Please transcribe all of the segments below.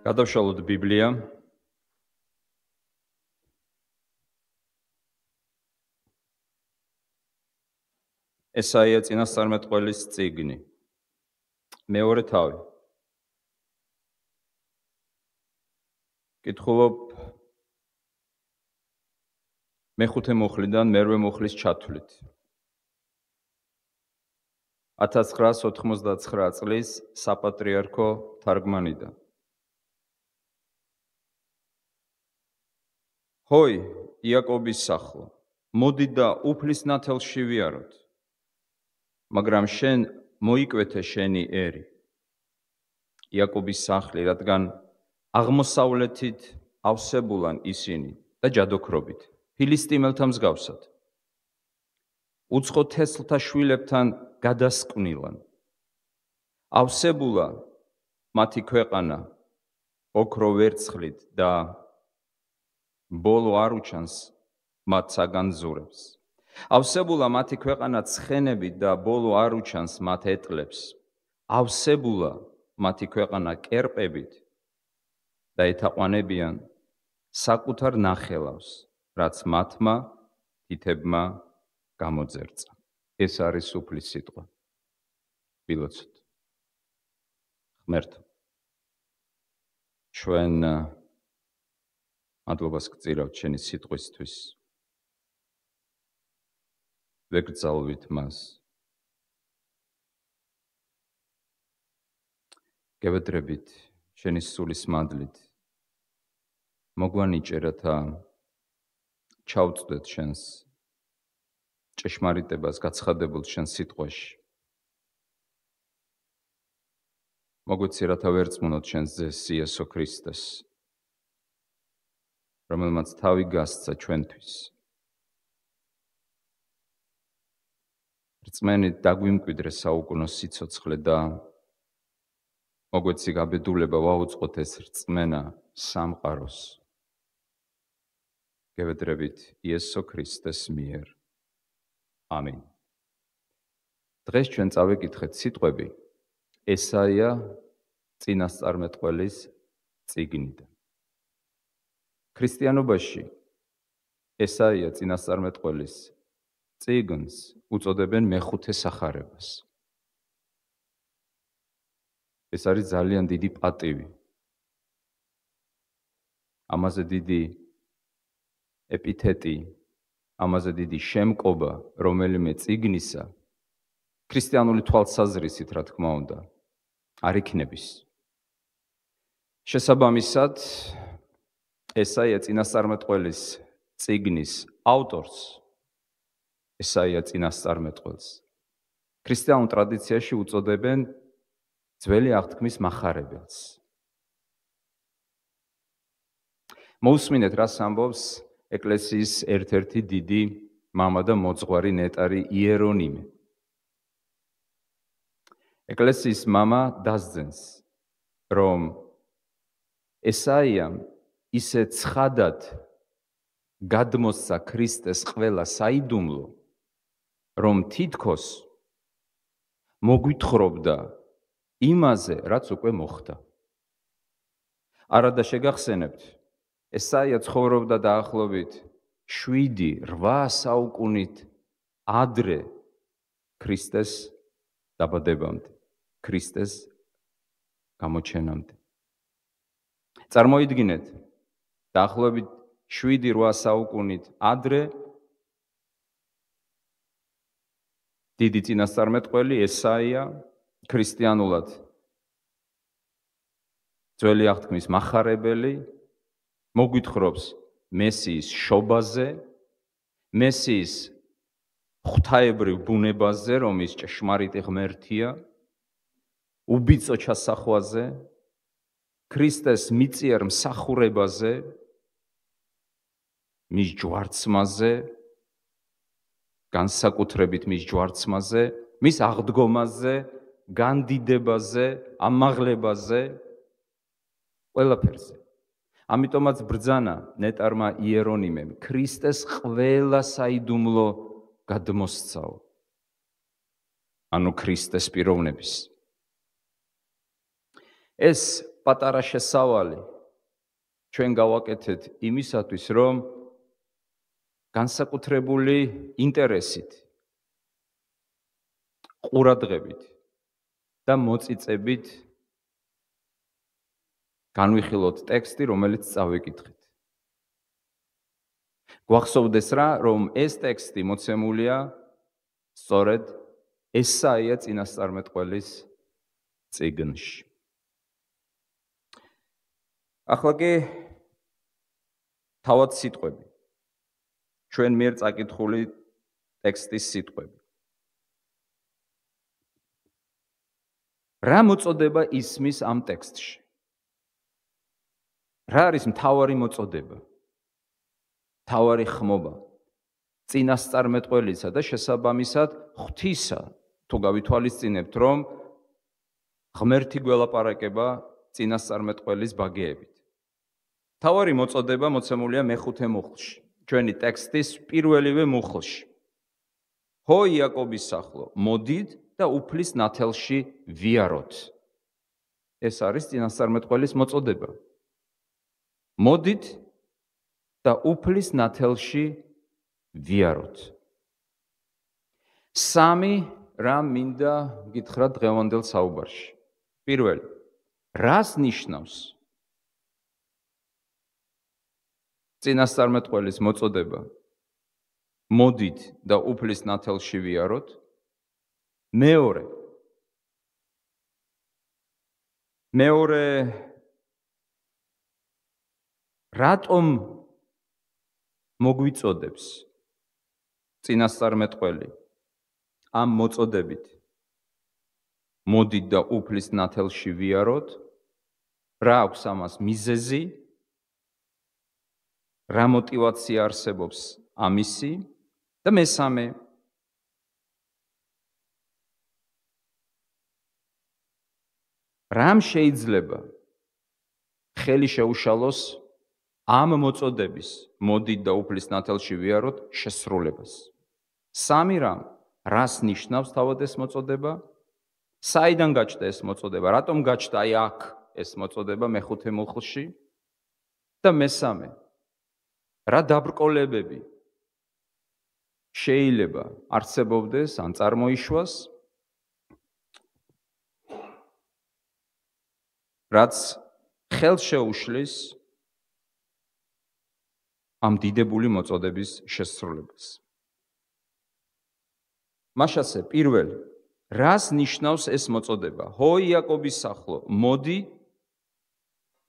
გადავშალოთ ბიბლია. ესაია წინასწარმეტყველის წიგნი. მეორე თავი. კითხულობ მეხუთე მუხლიდან მერვე მუხლის ჩათვლით. 1999 წლის საპატრიარქო თარგმანიდან. ჰოი, იაკობის სახლო, მოდი და უფლის ნათელში ვიაროთ, მაგრამ შენ მოიკვეთე შენი ერი. იაკობის სახლი, რადგან აღმოსავლეთით ავსებულან ისინი და ჯადოქრობით, ფილისტიმელთა მსგავსად. უცხო თესლთა შვილებთან გადასკვნილან. ავსებულა მათი ქვეყანა ოქრო ვერცხლით და ბოლო არ უჩანს მათ საგანძურებს. ავსებულა მათი ქვეყანა ცხენებით და ბოლო არ უჩანს მათ ეტლებს. ავსებულა მათი ქვეყანა კერპებით და ეთაყვანებიან საკუთარ ნახელავს, რაც მათმა თითებმა გამოძერწა. ეს არის უფლის სიტყვა. ვილოცოთ. ღმერთო, ჩვენ მადლობას გწირავთ შენი სიტყვისთვის. ვეგრძალვით მას. გევედრებით შენი სულის მადლით. მოგვანიჭე, რათა ჩავწვდეთ შენს ჭეშმარიტებას გაცხადებულ შენს სიტყვაში. მოგვეცი, რათა ვერწმუნოთ შენს ძეს იესო ქრისტეს, რომელმაც თავი გასცა ჩვენთვის. რწმენით დაგვიმკვიდრე საუკუნო სიცოცხლე და მოგვეცი გაბედულება ვაუწყოთ ეს რწმენა სამყაროს. გევედრებით იესო ქრისტეს მიერ. ამინ. დღეს ჩვენ წავეკითხეთ სიტყვები ესაია წინასწარმეტყველის წიგნიდან. ქრისტიანობაში ესაია წინასწარმეტყველის წიგნს უწოდებენ მეხუთე სახარებას. ეს არის ძალიან დიდი პატივი. ამაზე დიდი ეპითეტი, ამაზე დიდი შემკობა რომელიმე წიგნისა ქრისტიანული თვალსაზრისით, რა თქმა უნდა, არ იქნების. შესაბამისად, ესაია წინასწარმეტყველის წიგნის ავტორს, ესაია წინასწარმეტყველს, ქრისტიანულ ტრადიციაში უწოდებენ ძველი აღთქმის მახარებელს. მოусმინეთ, რას ამბობს ეკლესიის ერთ-ერთი დიდი მამა და მოძღვარი ნეტარი იერონიმე. ეკლესიის მამა დასძენს, რომ ესაიამ ისე ცხადად გადმოსცა ქრისტეს ყველა საიდუმლო, რომ თითქოს მოგვითხრობდა იმაზე, რაც უკვე მოხდა. არადა შეგახსენებთ, ესაია ცხოვრობდა დაახლოებით 7-8 საუკუნით ადრე ქრისტეს დაბადებამდე, ქრისტეს გამოჩენამდე. წარმოიდგინეთ, დაახლოებით 7-8 საუკუნით ადრე დიდი წინასწარმეტყველი ესაია ქრისტიანულად ძველი აღთქმის მახარებელი მოგვითხრობს მესიის შობაზე, მესიის ღვთაებრივ ბუნებაზე, რომ ის ჭეშმარიტი ღმერთია, უბიწო ჩასახვაზე, ქრისტეს მიწიერ მსახურებაზე, მის ჯვარცმაზე, განსაკუთრებით მის ჯვარცმაზე, მის აღდგომაზე, განდიდებაზე, ამაღლებაზე, ყველაფერზე. ამიტომაც ბრძანა ნეტარმა იერონიმემ ქრისტეს ყველა საიდუმლო გადმოსცაო. ანუ ქრისტეს პიროვნების. ეს პატარა შესავალი ჩვენ გავაკეთეთ იმისათვის, რომ განსაკუთრებული ინტერესით, ყურადღებით და მოწიწებით განვიხილოთ ტექსტი, რომელიც წავიკითხეთ. გვახსოვდეს რა, რომ ეს ტექსტი მოცემულია სწორედ ესაია წინასწარმეტყველის წიგნში. ახლა კი თავად სიტყვები. ჩვენ მიერ წაკითხული ტექსტის სიტყვები. რა მოწოდება ისმის ამ ტექსტში? რა არის მთავარი მოწოდება? მთავარი ხმობა წინასწარმეტყველისა და შესაბამისად ღვთისა, თუ გავითვალისწინებთ, რომ ღმერთი გველაპარაკება წინასწარმეტყველის ბაგეებით. მთავარი მოწოდება მოცემულია მეხუთე მუხლში, ჩვენი ტექსტის პირველივე მუხლში. ჰო იაკობის სახლო, მოდით და უფლის ნათელში ვიაროთ. ეს არის წინასწარმეტყველის მოწოდება. მოდით და უფლის ნათელში ვიაროთ. სამი რამ მინდა გითხრათ დღევანდელ საუბარში. პირველი, რას ნიშნავს წინასწარმეტყველის მოწოდება? მოდით და უფლის ნათელში ვიაროთ. მეორე, რატომ მოგვიწოდებს წინასწარმეტყველი ამ მოწოდებით? მოდით და უფლის ნათელში ვიაროთ. რა აქვს ამას მიზეზი? რა мотивация არსებობს ამისი? და მესამე, რამ შეიძლება ხელი შეუშალოს ამ მოწოდების მოდით და უფლის ნათელში ვიაროთ შესრულებას? სამი რამ, რას ნიშნავს თავად ეს მოწოდება? საიდან გაჩნდა ეს მოწოდება? რატომ გაჩნდა აი აქ ეს მოწოდება მეხუთე მუხლში? და მესამე, რა დაბრკოლებები შეიძლება არსებობდეს ან წარმოიშვას, რაც ხელს შეუშლის ამ დიდებული მოწოდების შესრულებას. მაშასე, პირველ, რას ნიშნავს ეს მოწოდება? ჰო იაკობის სახლო,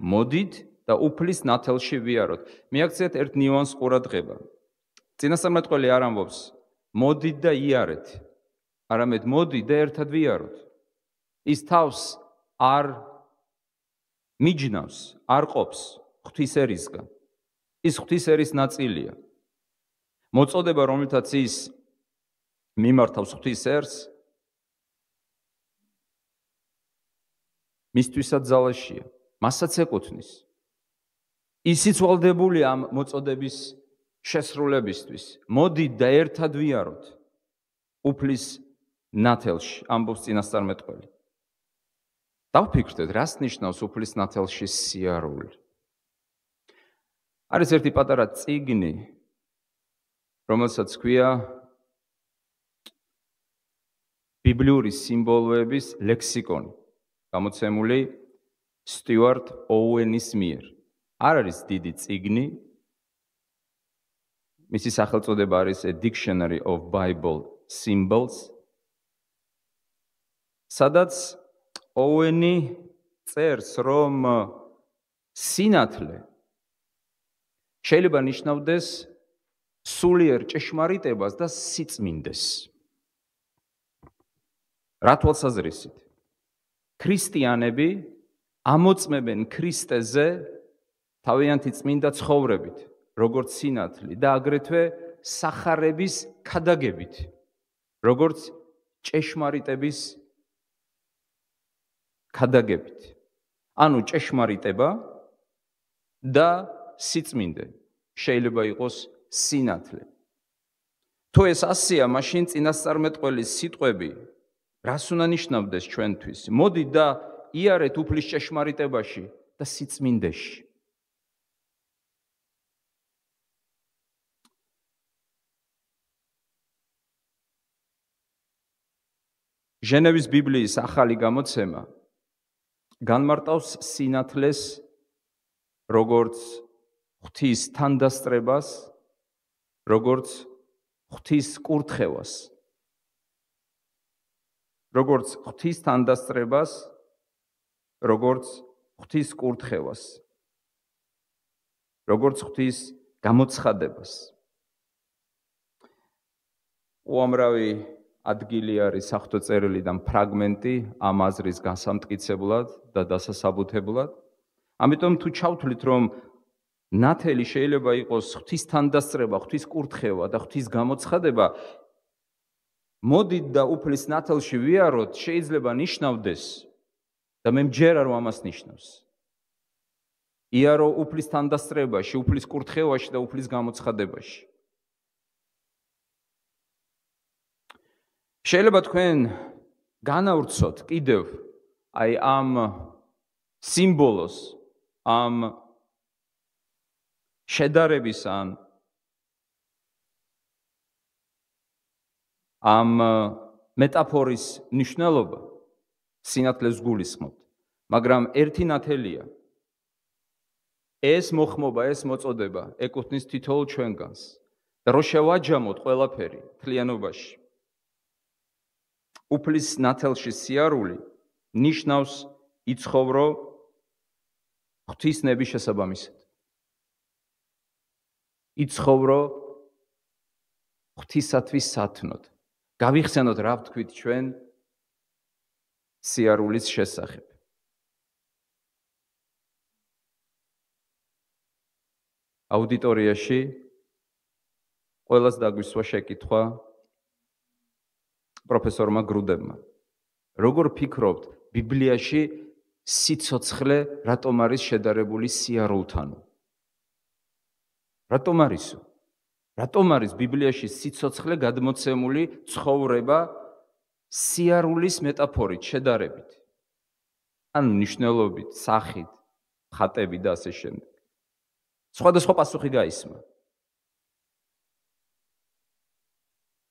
მოდით და უფლის ნათელში ვიაროთ. მიაქციეთ ერთ ნიუანს ყურადღება. წინასწარმეტყველი არ ამბობს მოდით და იარეთ, არამედ მოდით და ერთად ვიაროთ. ის თავს არ მიჯნავს, არ ყოფს ღვთისერისგან. ის ღვთისერის ნაწილია. მოწოდება, რომელთაც ის მიმართავს ღვთისერს, მისთვისაც ძალაშია, მასაც ეკუთვნის. ისიც ვალდებულია ამ მოწოდების შესრულებისთვის. მოდით და ერთად ვიაროთ უფლის ნათელში, ამბობს წინასწარმეტყველი. დავფიქრდეთ, რას ნიშნავს უფლის ნათელში სიარული? არის ერთი პატარა წიგნი, რომელსაც ქვია ბიბლიური სიმბოლოების ლექსიკონი, გამოცემული სტიუარტ ოუენის მიერ. არ არის დიდი წიგნი, მისი სახელწოდება არის A Dictionary of Bible Symbols, სადაც ოუენი წერს, რომ სინათლე შეიძლება ნიშნავდეს სულიერ ჭეშმარიტებას და სიწმინდეს. რა თვალსაზრისით? ქრისტიანები ამოწმებენ ქრისტეზე თავიანთი წმინდა ცხოვრებით, როგორც სინათლე და აგრეთვე სახარების ქადაგებით, როგორც ჭეშმარიტების ქადაგებით. ანუ ჭეშმარიტება და სიწმინდე შეიძლება იყოს სინათლე. თუ ეს ასია, მაშინ წინასწარმეტყველის სიტყვები რას უნდა ნიშნავდეს ჩვენთვის? მოდით და იარეთ უფლის ჭეშმარიტებაში და სიწმინდეში. ჟენევის ბიბლიის ახალი გამოცემა განმარტავს სინათლეს როგორც ღვთის თანდასწრებას, როგორც ღვთის კურთხევას. როგორც ღვთის თანდასწრებას, როგორც ღვთის კურთხევას. როგორც ღვთის გამოცხადებას. უამრავი ადგილი არის სახელმწიფოწერილიდან ფრაგმენტი ამ აზრის გასამტკიცებლად და დასასაბუთებლად. ამიტომ თუ ჩავთვლით, რომ ნათელი შეიძლება იყოს ღვთის თანდასწრება, ღვთის კურთხევა და ღვთის გამოცხადება, მოდით და უფლის ნათელში ვიაროთ, შეიძლება ნიშნავდეს და მე მჯერა რომ ამას ნიშნავს. იარო უფლის თანდასწრებაში, უფლის კურთხევაში და უფლის გამოცხადებაში. შეიძლება თქვენ განავრცოთ კიდევ აი ამ სიმბოლოს, ამ შედარების ამ მეტაფორის მნიშვნელობა სინათლეს გულისხმობთ, მაგრამ ერთი ნათელია. ეს მოხმობა, ეს მოწოდება ეკუთვნის თითოეულ ჩვენგანს და რო შევაჯამოთ ყველაფერი მთლიანობაში. უფლის ნათელში სიარული ნიშნავს იცხოვრო ღვთის ნების შესაბამისად. იცხოვრო ღვთისათვის სათნოდ. გავიხსენოთ რა ვთქვით ჩვენ სიარულის შესახებ. აუდიტორიაში ყველას დაგვისვა შეკითხვა პროფესორმა გრუდებმა. როგორ ფიქრობთ, ბიბლიაში სიცოცხლე რატომ არის შედარებული სიარულთან? რატომ არისო? რატომ არის ბიბლიაში სიცოცხლე გადმოცემული ცხოვრება სიარულის მეტაფორით, შედარებით? ან მნიშვნელობით, სახით, ხატები და ასე შემდეგ. სხვადასხვა პასუხი გაისმა.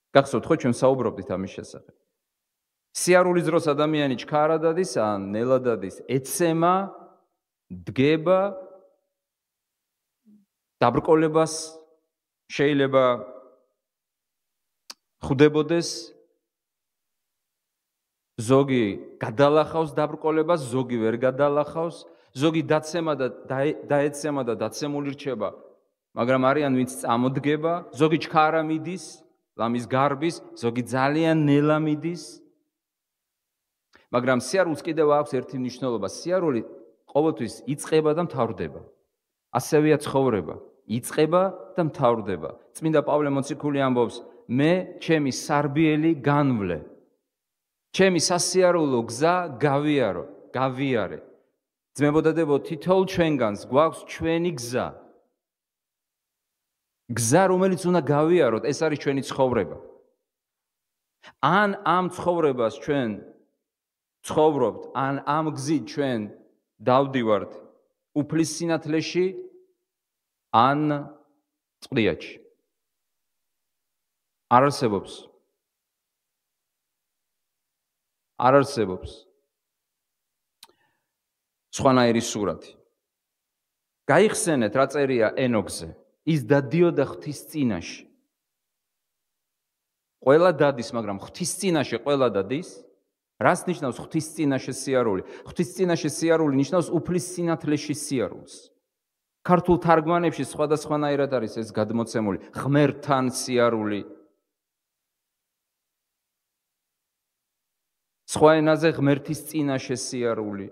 გახსოვთ ხო ჩვენ საუბრობდით ამის შესახებ. სიარულის დროს ადამიანი ჩქარა დადის ან ნელა დადის, ეცემა, დგება, დაბრკოლებას შეიძლება ხვდებოდეს, ზოგი გადალახავს დაბრკოლებას, ზოგი ვერ გადალახავს, ზოგი დაცემა და დაეცემა და დაცემული რჩება, მაგრამ არიან ვინც წამოდგება, ზოგი ჩქარა მიდის, ლამის გარბის, ზოგი ძალიან ნელა მიდის. მაგრამ სიარულს კიდევ აქვს ერთი მნიშვნელობა. სიარული ყოველთვის იწყება და მთავრდება. ასევეა ცხოვრება. იწყება და მთავრდება. წმინდა პავლე მოციქული ამბობს, მე ჩემი სარბიელი განვლე. ჩემი სასიარულო გზა გავიარე. ძმებოდადებო, თითოეულ ჩვენგანს გვაქვს ჩვენი გზა. გზა, რომელიც უნდა გავიაროთ, ეს არის ჩვენი ცხოვრება. ან ამ ცხოვრებას ჩვენ ცხოვრობთ, ან ამ გზით ჩვენ დავდივართ უფლის სინათლეში, ან წყდიაჩი. არ არსებობს სხვანაირი სურათი. გაიხსენეთ რა წერია ენოქზე. ის დადიოდა ღვთის წინაშე. ყველა დადის, მაგრამ ღვთის წინაშე ყველა დადის. რას ნიშნავს ღვთის წინაშე სიარული? ღვთის წინაშე სიარული ნიშნავს უფლის სინათლეში სიარულს. ქართულ თარგმანებში სხვადასხვანაირად არის ეს გადმოცემული. ღმერთთან სიარული. სხვა ენაზე ღმერთის წინაშე სიარული.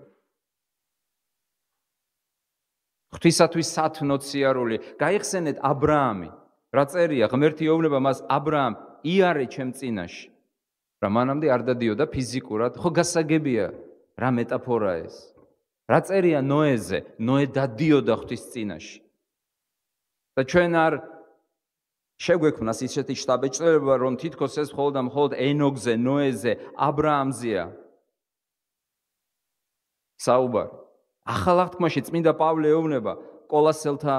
ღვთისათვის სათნოდ სიარული. გაიხსენეთ აბრაამი. რა წერია? ღმერთი ეუბნება მას, აბრაამ, იარე ჩემ წინაშე. რა მანამდე არ დადიოდა ფიზიკურად, ხო გასაგებია რა მეტაფორა ეს. რა წერია ნოეზე? ნოე დადიოდა ღვთის წინაშე. და ჩვენ არ შეგვექმნას ისეთი შთაბეჭდილება, რომ თითქოს ეს მხოლოდ ენოქზე, ნოეზე, აბრაამზეა. საუბარი. ახალ აღთქმაში წმინდა პავლე ეუბნება კოლასელთა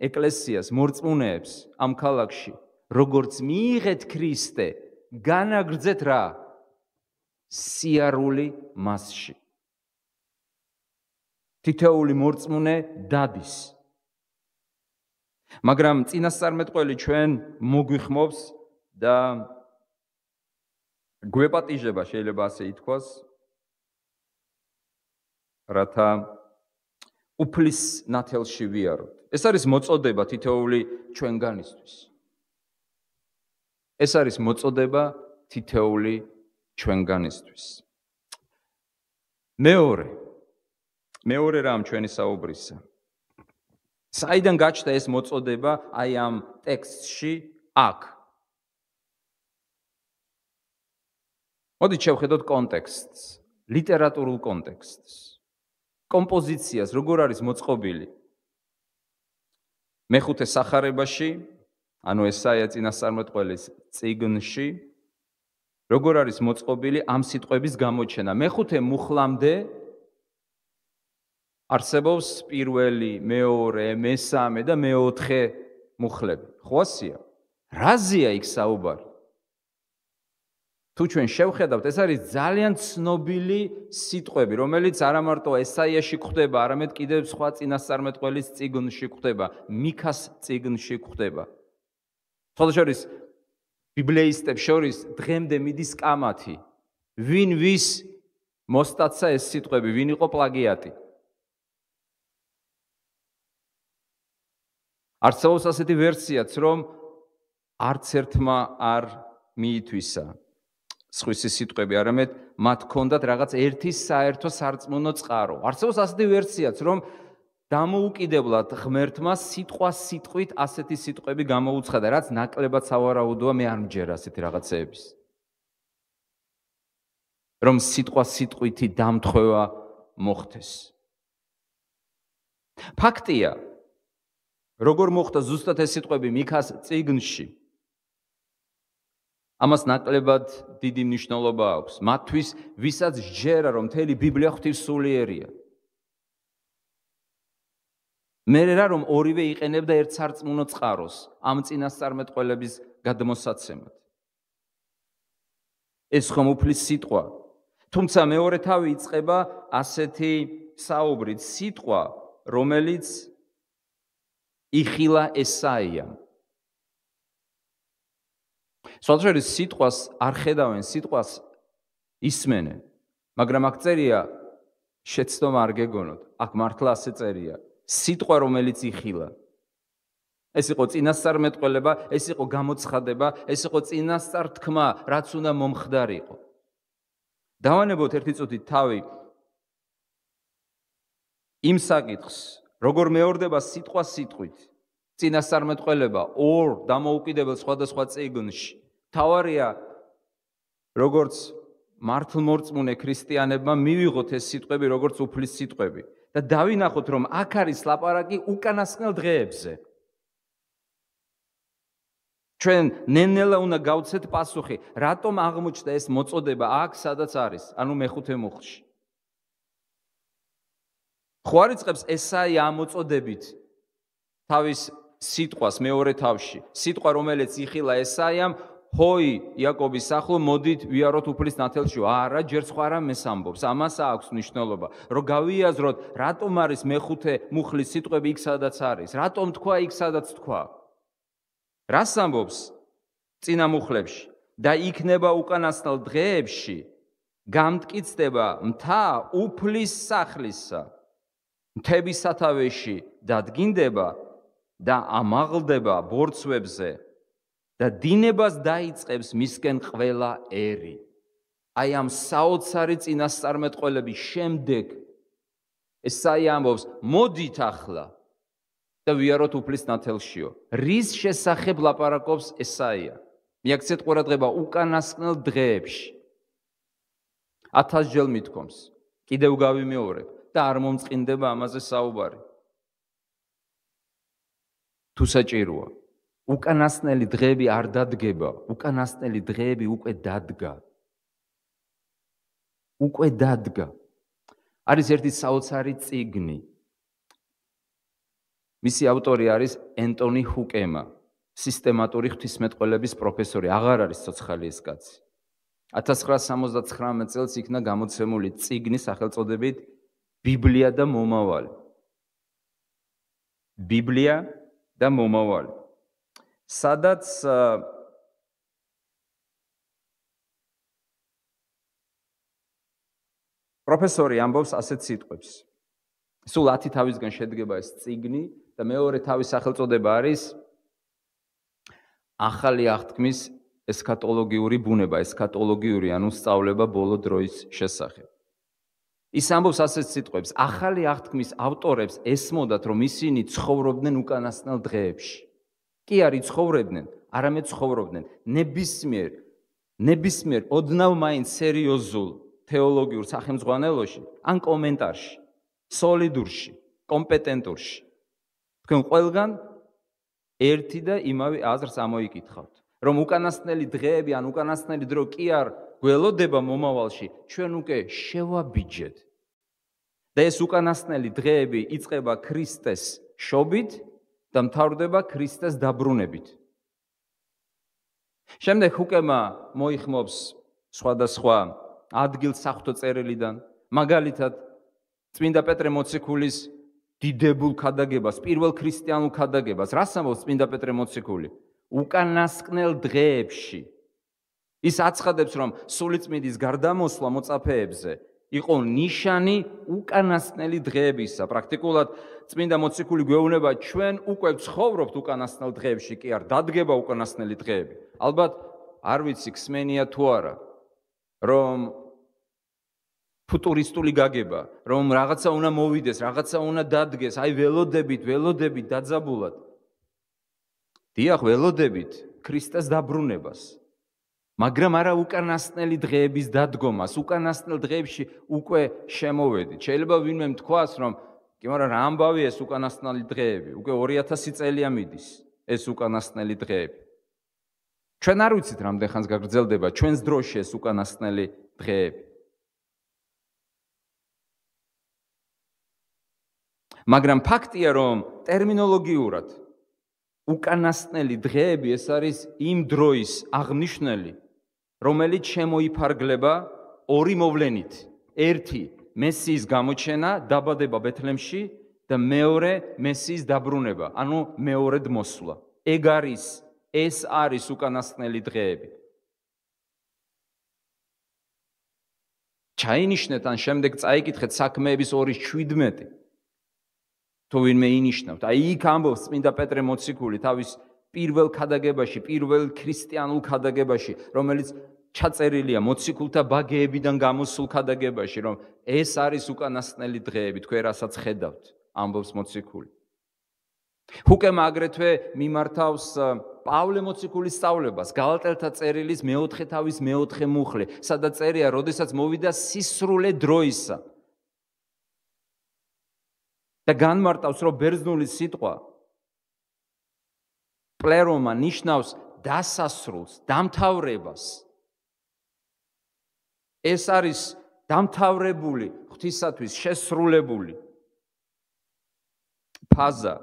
ეკლესიას, მორწმუნეებს ამ ქალაქში, როგორც მიიღეთ ქრისტე, განაგრძეთ რა? სიარული მასში. თითოეული მორწმუნე დადის. მაგრამ წინასწარმეტყველი ჩვენ მოგვიხმობს და გვეპატიჟება, შეიძლება ასე ითქვას, რათა უფლის ნათელში ვიაროთ. ეს არის მოწოდება თითოეული ჩვენგანისთვის. ეს არის მოწოდება თითოეული ჩვენგანისთვის. მეორე რამ ჩვენი საუბრისა. საიდან გაჩნდა ეს მოწოდება აი ამ ტექსტში აქ? მოდით შევხედოთ კონტექსტს, ლიტერატურულ კონტექსტს. კომპოზიციას როგორ არის მოწყობილი? მეხუთე სახარებაში, ანუ ესაია წინასწარმეტყველის წიგნში, როგორ არის მოწყობილი ამ სიტყვების გამოჩენა. მეხუთე მუხლამდე არსებობს პირველი, მეორე, მესამე და მეოთხე მუხლები. ხო ასია? რაზეა იქ საუბარი? თუ ჩვენ შევხედავთ, ეს არის ძალიან ცნობილი სიტყვები, რომელიც არა მარტო ესაიაში გვხვდება, არამედ კიდევ სხვა წინასწარმეტყველის წიგნში გვხვდება, მიქას წიგნში გვხვდება. სხვადასხვა ბიბლიისტებს შორის დღემდე მიდის კამათი, ვინ ვის მოსტაცა ეს სიტყვები, ვინ იყო პლაგიატი. არსებობს ასეთი ვერსიაც, რომ არც ერთმა არ მიითვისა სხვისი სიტყვები, არამედ მათ ჰქონდათ რაღაც ერთი საერთო სარწმუნო წყარო. არსებობს ასეთი ვერსიაც, რომ დამოუკიდებლად ღმერთმა სიტყვა სიტყვით ასეთი სიტყვები გამოუცხადა, რაც ნაკლებად სავარაუდოა, მე არ მჯერა ასეთი რაღაცეების. რომ სიტყვა სიტყვითი დამთხვევა მოხდეს. ფაქტია, როგორ მოხდა ზუსტად ეს სიტყვები მიქას წიგნში, ამას ნაკლებად დიდი მნიშვნელობა აქვს. მათთვის, ვისაც სჯერა, რომ მთელი ბიბლია ღვთისმსულიერია. მე რა რომ ორივე იყენებდა ერთ სარწმუნო წყაროს ამ წინასწარმეტყველების გადმოსაცემად. ეს ხომ უფლის სიტყვა. თუმცა მეორე თავი იწყება ასეთი საუბრით, სიტყვა, რომელიც იხილა ესაიამ. სხვადასხვა სიტყვას არ ხედავენ, სიტყვას ისმენენ, მაგრამ აქ წერია, შეცდომა არ გეგონოთ, აქ მართლა ასე წერია, სიტყვა, რომელიც იხილა. ეს იყო წინასწარმეტყველება, ეს იყო გამოცხადება, ეს იყო წინასწარ თქმა, რაც უნდა მომხდარიყო. დავანებოთ ერთი წუთით თავი იმ საკითხს, როგორ მეორდება სიტყვა სიტყვით, წინასწარმეტყველება ორ დამოუკიდებელ სხვადასხვა წიგნში. თავარია, როგორც მართლმორწმუნე ქრისტიანებმა მივიღოთ ეს სიტყვები, როგორც უფლის სიტყვები და დავინახოთ, რომ აქ არის ლაპარაკი უკანასკნელ დღეებზე. ჩვენ ნენელა უნდა გავცეთ პასუხი, რატომ აღმოჩნდა ეს მოწოდება აქ, სადაც არის, ანუ მეხუთე მუხლში. ხო არ იწყებს ესაია ამ მოწოდებით თავის სიტყვას მეორე თავში, სიტყვა, რომელიც იხილა ესაიამ, ჰოი, იაკობის სახლო, მოდით ვიაროთ უფლის ნათელში. არა, ჯერ სხვა რამეს ამბობს, ამას აქვს მნიშვნელობა, რომ გავიაზროთ, რატომ არის მეხუთე მუხლის სიტყვები იქ, სადაც არის, რატომ თქვა იქ, სადაც თქვა. რას ამბობს წინა მუხლებში? და იქნება უკანასკნელ დღეებში გამტკიცდება მთა უფლის სახლისა, მთების სათავეში დადგინდება და ამაღლდება ბორცვებზე და დინებას დაიწყებს მისკენ ყველა ერი. აი ამ საოცარი წინასწარმეტყველების შემდეგ ესაია ამბობს, მოდით ახლა და ვიაროთ უფლის ნათელშიო. რის შესახებ ლაპარაკობს ესაია? მიაქცეთ ყურადღება უკანასკნელ დღეებში. 1000 ჯერ მithkoms. კიდევ გავიმეორებ და არ მომწყინდება ამაზე საუბარი. თუ საჭიროა, უკანასკნელი დღეები არ დადგება, უკანასკნელი დღეები უკვე დადგა. უკვე დადგა. არის ერთი საოცარი წიგნი. მისი ავტორი არის ენტონი ჰუკემა, სისტემატური ღვთისმეტყველების პროფესორი, აღარ არის ცოცხალი ეს კაცი. 1979 წელს იქნა გამოცემული წიგნი სახელწოდებით ბიბლია და მომავალი. ბიბლია და მომავალი. სადაც პროფესორი ამბობს ასეთ სიტყვებს. სულ 10 თავისგან შედგება ეს წიგნი და მეორე თავის სახელწოდება არის ახალი აღთქმის ესქატოლოგიური ბუნება, ესქატოლოგიური ანუ სწავლება ბოლო დროის შესახებ. ის ამბობს ასეთ სიტყვებს: ახალი აღთქმის ავტორებს ესმოდათ, რომ ისინი ცხოვრობდნენ უკანასკნელ დღეებში. კი არ იცხოვრებდნენ, არამედ ცხოვრობდნენ ნებისმიერ ოდნავ მაინც სერიოზულ თეოლოგიურ სახელმძღვანელოში ან კომენტარში, სოლიდურში, კომპეტენტურში. თქვენ ყველგან ერთი და იმავე აზრს ამოიკითხავთ, რომ უკანასკნელი დღეები ან უკანასკნელი დრო კი არ გველოდება მომავალში, ჩვენ უკვე შევაბიჯეთ. და ეს უკანასკნელი დღეები იწყება ქრისტეს შობით და მთავრდება ქრისტეს დაბრუნებით. შემდეგ ჰუკემა მოიხმობს სხვადასხვა ადგილს საღვთო წერილიდან, მაგალითად წმინდა პეტრე მოციქულის დიდებულ ქადაგებას, პირველ ქრისტიანულ ქადაგებას. რას ამბობს წმინდა პეტრე მოციქული? უკანასკნელ დღეებში. ის აცხადებს, რომ სულიწმინდის გარდამოსვლა მოწაფეებზე იყო ნიშანი უკანასკნელი დღეებისა. პრაქტიკულად წმინდა მოციქული გვეუბნება, ჩვენ უკვე ცხოვრობთ უკანასკნელ დღეებში, კი არ დადგება უკანასკნელი დღეები. ალბათ არ ვიცი ხსმენია თუ არა, რომ ფუტურისტული გაგება, რომ რაღაცა უნდა მოვიდეს, რაღაცა უნდა დადგეს, აი ველოდებით დაძაბულად. დიახ, ველოდებით ქრისტეს დაბრუნებას. მაგრამ არა უკანასკნელი დღეების დადგომას, უკანასკნელ დღეებში უკვე შემოვედით. შეიძლება ვინმე თქვას, რომ კი, მაგრამ რა ამბავია ეს უკანასკნელი დღეები? უკვე 2000 წელია მიდის ეს უკანასკნელი დღეები. ჩვენ არ ვიცით რამდენ ხანს გაგრძელდება ჩვენს დროში ეს უკანასკნელი დღეები. მაგრამ ფაქტია, რომ ტერმინოლოგიურად უკანასკნელი დღეები ეს არის იმ დროის აღნიშნული, რომელიც შემოიფარგლება ორი მოვლენით. ერთი მესიის გამოჩენა, დაბადება ბეთლემში და მეორე მესიის დაბრუნება, ანუ მეორედ მოსვლა. ეს არის უკანასკნელი დღეები. ჩაინიშნეთ ან შემდეგ წაიკითხეთ საქმეების 2:17. თუ ვინმე ინიშნავთ. აი იქ ამბობს წმინდა პეტრე მოციქული თავის პირველ ქადაგებაში, პირველ ქრისტიანულ ქადაგებაში, რომელიც ჩაწერილია მოციქულთა ბაგეებიდან გამოსულ ქადაგებაში, რომ ეს არის უკანასკნელი დღეები, თქვენ რასაც ხედავთ, ამბობს მოციქული. ჰუკემა აგრეთვე მიმართავს პავლე მოციქულის სწავლებას, გალატელთა წერილის 4 თავის 4 მუხლი, სადაც წერია, როდესაც მოვიდა სისრულე დროისა. და განმარტავს, რომ ბერძნული სიტყვა პლერომა ნიშნავს დასასრულს, დამთავრებას. ეს არის დამთავრებული, ღვთისათვის შესრულებული ფაზა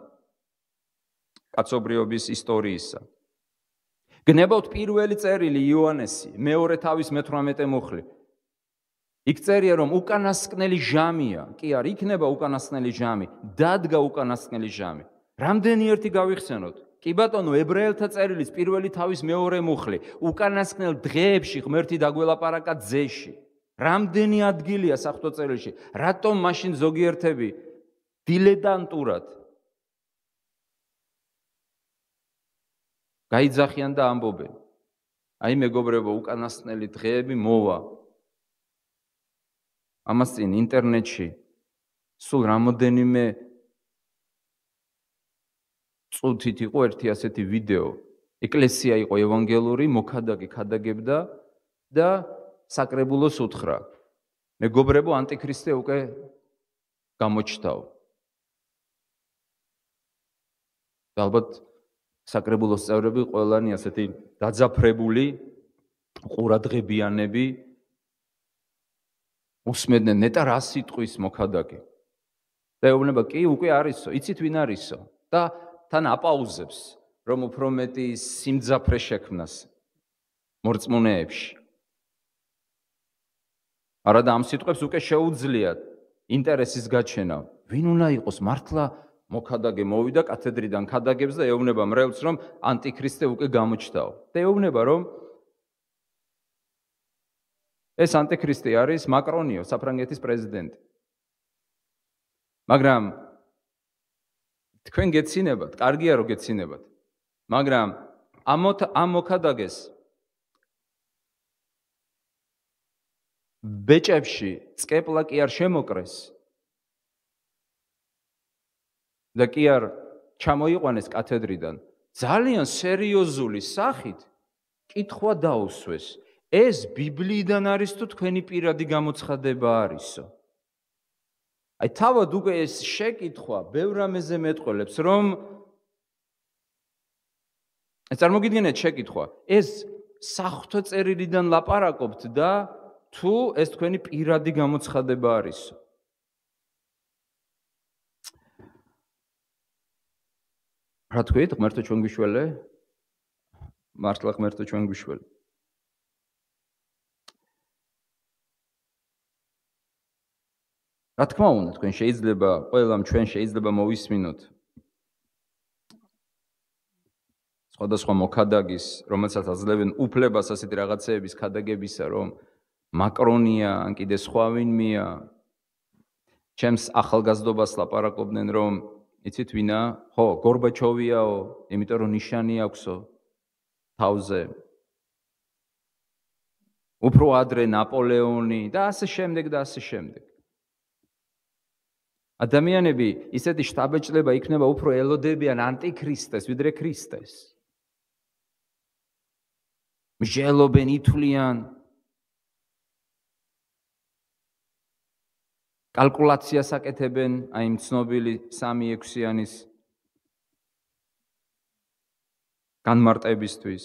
კაცობრიობის ისტორიისა. გნებავთ პირველი წერილი იოანესი, მეორე თავის 18 მუხლი. იქ წერია, რომ უკანასკნელი ჟამია, კი არ იქნება უკანასკნელი ჟამი, დადგა უკანასკნელი ჟამი. რამდენი ერთი გავიხსენოთ? კი ბატონო, ებრაელთა წერილის პირველი თავის მეორე მუხლი, უკანასკნელ დღეებში ღმერთი დაგველაპარაკა ძეში. რამდენი ადგილია საღვთო წერილში? რატომ მაშინ ზოგიერთები დილეტანტურად გაიძახიან და ამბობენ? აი მეგობრებო, უკანასკნელი დღეები მოვა. ამას წინ ინტერნეტში სულ რამოდენიმე წუთით იყო ერთი ასეთი ვიდეო. ეკლესია იყო ევანგელური, მოქადაკი ქადაგებდა და საკრებულოს უთხრა. მეგობრებო, ანტიქრისტე უკვე გამოჩნდაო. ალბათ საკრებულოს წევრები ყველანი ასეთი დაძაფრებული, ყურადღებიანები უსმედნენ ნეტა რა სიტყვის მოქადაგე. და ეუბნება, კი, უკვე არისო, იცით ვინ არისო? და თან აპაუზებს, რომ უფრო მეტი სიმძაფრე შექმნას მორწმუნეებში. არადა ამ სიტყვებს უკვე შეუძლიათ ინტერესის გაჩენა. ვინ უნდა იყოს მართლა მოქადაგე მოვიდა კათედრიდან ქადაგებს და ეუბნება მრევლს, რომ ანტიქრისტე უკვე გამოჩნდაო. და ეუბნება, რომ ეს ანტიქრისტე არის მაკრონიო, საფრანგეთის პრეზიდენტი. მაგრამ თქვენ გეცინებათ, კარგია რომ გეცინებათ. მაგრამ ამ მოქადაგეს ბეჭებში წკეპლა კი არ შემოკრეს და კი არ ჩამოიყვანეს კათედრიდან. ძალიან სერიოზული სახით კითხვა დაუსვეს. ეს ბიბლიიდან არის თუ თქვენი პირადი გამოცხადება არისო? აი თავად უკვე ეს შეკითხვა ბევრ რამეზე მეტყველებს, რომ წარმოგიდგენთ შეკითხვა, ეს საღვთო წერილიდან ლაპარაკობთ და თუ ეს თქვენი პირადი გამოცხადება არისო? რა თქვით, ღმერთო ჩვენ გვიშველე? მართლა ღმერთო ჩვენ გვიშველე. რა თქმა უნდა, თქვენ შეიძლება, ყველამ ჩვენ შეიძლება მოვისმინოთ სხვადასხვა მოქადაგის, რომელსაც აძლევენ უფლებას ასეთი რაღაცეების ქადაგებისა, რომ მაკრონია, ან კიდე სხვა ვინმეა, ჩემს ახალგაზრდობას ლაპარაკობდნენ, რომ იცით ვინა? ხო, გორბაჩოვიაო, იმიტომ რომ ნიშანი აქვსო თავზე. უფრო ადრე ნაპოლეონი და ასე შემდეგ და ასე შემდეგ. ადამიანები ისეთი შთაბეჭდება იქნება უფრო ელოდებიან ანტიქრისტეს, ვიდრე ქრისტეს. მსჯელობენ, ითვლიან, კალკულაციას აკეთებენ აი იმ ცნობილი 3-6-იანის განმარტებისთვის.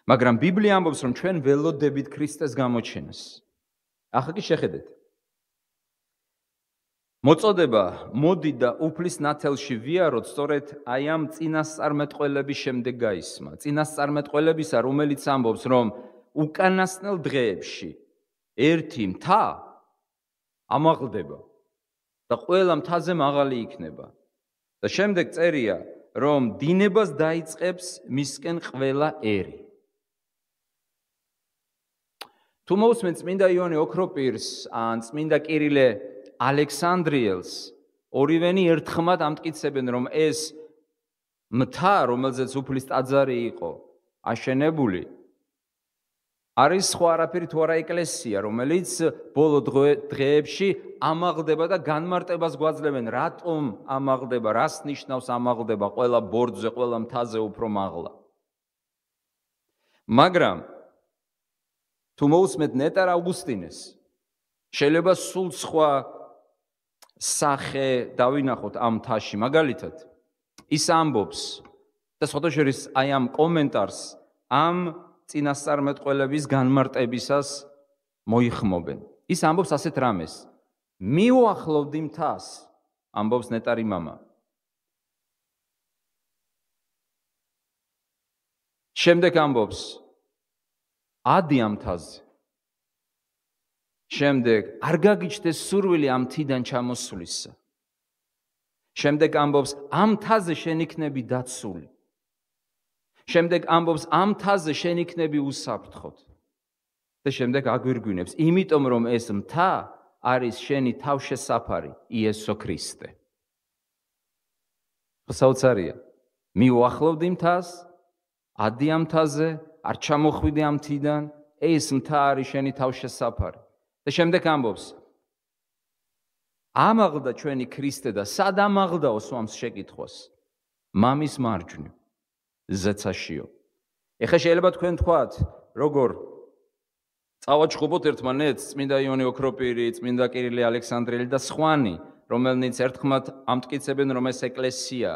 მაგრამ ბიბლია ამბობს, რომ ჩვენ ველოდებით ქრისტეს გამოჩენას. ახლა კი შეხედეთ. მოწოდება მოდი და უფლის ნათელში ვიაროთ, სწორედ აი ამ წინასწარმეტყველების შემდეგ გაისმა. წინასწარმეტყველებისა, რომელიც ამბობს, რომ უკანასკნელ დღეებში ერთი მთა ამაღლდება და ყველა მთაზე მაღალი იქნება. და შემდეგ წერია, რომ დინებას დაიწყებს მისკენ ყველა ერი. თუ მოусმენთ წმინდა იონე ოქროპირს ან წმინდა კირილე ალექსანდრიელს, ორივენი ერთხმად ამტკიცებენ, რომ ეს მთა, რომელზეც უფლის ტაძარი იყო აშენებული, არის სხვა არაფერი თუ არა ეკლესია, რომელიც ბოლო დღეებში ამაღლდება და განმარტებას გვაძლევენ, რატომ ამაღლდება, რას ნიშნავს ამაღლდება ყველა ბორცვზე, ყველა მთაზე უფრო მაღლა. მაგრამ თუ მოусმენთ ნეტარ ავგუსტინეს, შეიძლება სულ სხვა სახე დავინახოთ ამ მთაში, მაგალითად, ის ამბობს და სხვადასხვა აი ამ კომენტარს ამ წინასწარმეტყველების განმარტებისას მოიხმობენ. ის ამბობს ასეთ რამეს: მიუახლოვდი მთას, ამბობს ნეტარი მამა. შემდეგ ამბობს ადი ამ მთაზე. შემდეგ არ გაგიჩნდეს სურვილი ამ მთიდან ჩამოსვლისა. შემდეგ ამბობს ამ მთაზე შენ იქნები დაცული. შემდეგ ამბობს ამ მთაზე შენ იქნები უსაფრთხოდ. და შემდეგ აგვირგვინებს, იმიტომ რომ ეს მთა არის შენი თავშესაფარი, იესო ქრისტე. საოცარია. მიუახლოვდი მთას, ადი ამ მთაზე, არ ჩამოხვიდე ამ მთიდან, ეს მთა არის შენი თავშესაფარი. და შემდეგ ამბობს ამაღლდა ჩვენი ქრისტე და სად ამაღლდაო სვამს შეკითხვას? მამის მარჯვნივ, ზეცაშიო. ეხლა შეიძლება თქვენ თქვათ, როგორ წავაჩხუბოთ ერთმანეთს წმინდა იონე ოქროპირი, წმინდა კირილე ალექსანდრიელი და სხვანი, რომელნიც ერთხმად ამტკიცებენ, რომ ეს ეკლესია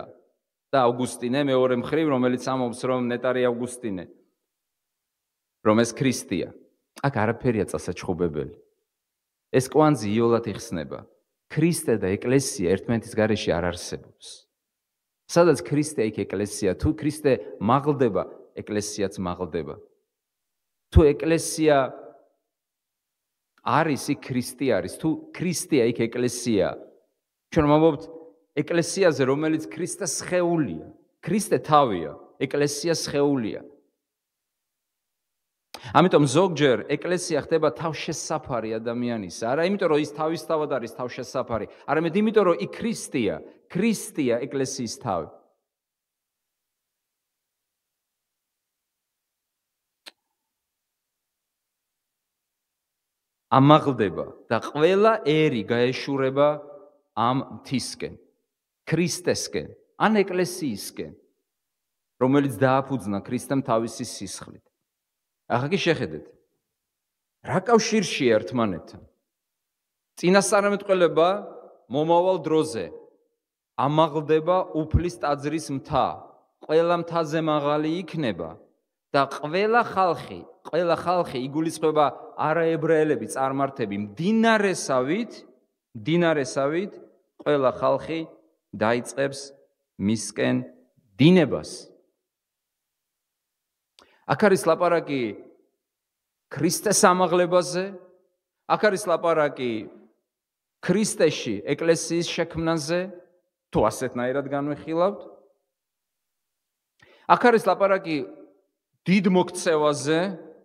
და ავგუსტინე მეორე მხრივ, რომელიც ამბობს, რომ ნეტარი ავგუსტინე, რომ ეს ქრისტეა. აქ არაფერია წასაჩხუბებელი. ეს კვანძი იოლად იხსნება. ქრისტე და ეკლესია ერთმანეთის გარეშე არ არსებობს. სადაც ქრისტე იქ ეკლესია, თუ ქრისტე მაღლდება, ეკლესიაც მაღლდება. თუ ეკლესია არის, იქ ქრისტე არის, თუ ქრისტეა იქ ეკლესია. ჩვენ ვამბობთ ეკლესიაზე, რომელიც ქრისტეს სხეულია. ქრისტე თავია, ეკლესია სხეულია. ამიტომ ზოგჯერ ეკლესია ხდება თავშესაფარი ადამიანისა, არა იმიტომ რომ ის თავისთავად არის თავშესაფარი, არამედ იმიტომ რომ იქ ქრისტეა, ქრისტეა ეკლესიის თავი. ამაღლდება და ყველა ერი გაეშურება ამ მთისკენ, ქრისტესკენ, ან ეკლესიისკენ, რომელიც დააფუძნა ქრისტემ თავისი სისხლით. ახლა კი შეხედეთ, რა კავშირშია ერთმანეთთან? წინასწარმეტყველება მომავალ დროზე ამაღლდება უფლის ტაძრის მთა, ყველა მთაზე მაღალი იქნება და ყველა ხალხი იგულისხმება არაებრაელები, წარმართები, მდინარესავით ყველა ხალხი დაიწყებს მისკენ დინებას. აქ არის ლაპარაკი ქრისტეს ამაღლებაზე, აქ არის ლაპარაკი ქრისტეში ეკლესიის შექმნაზე, თუ ასეთნაირად განვიხილავთ. აქ არის ლაპარაკი დიდ მოქცევაზე,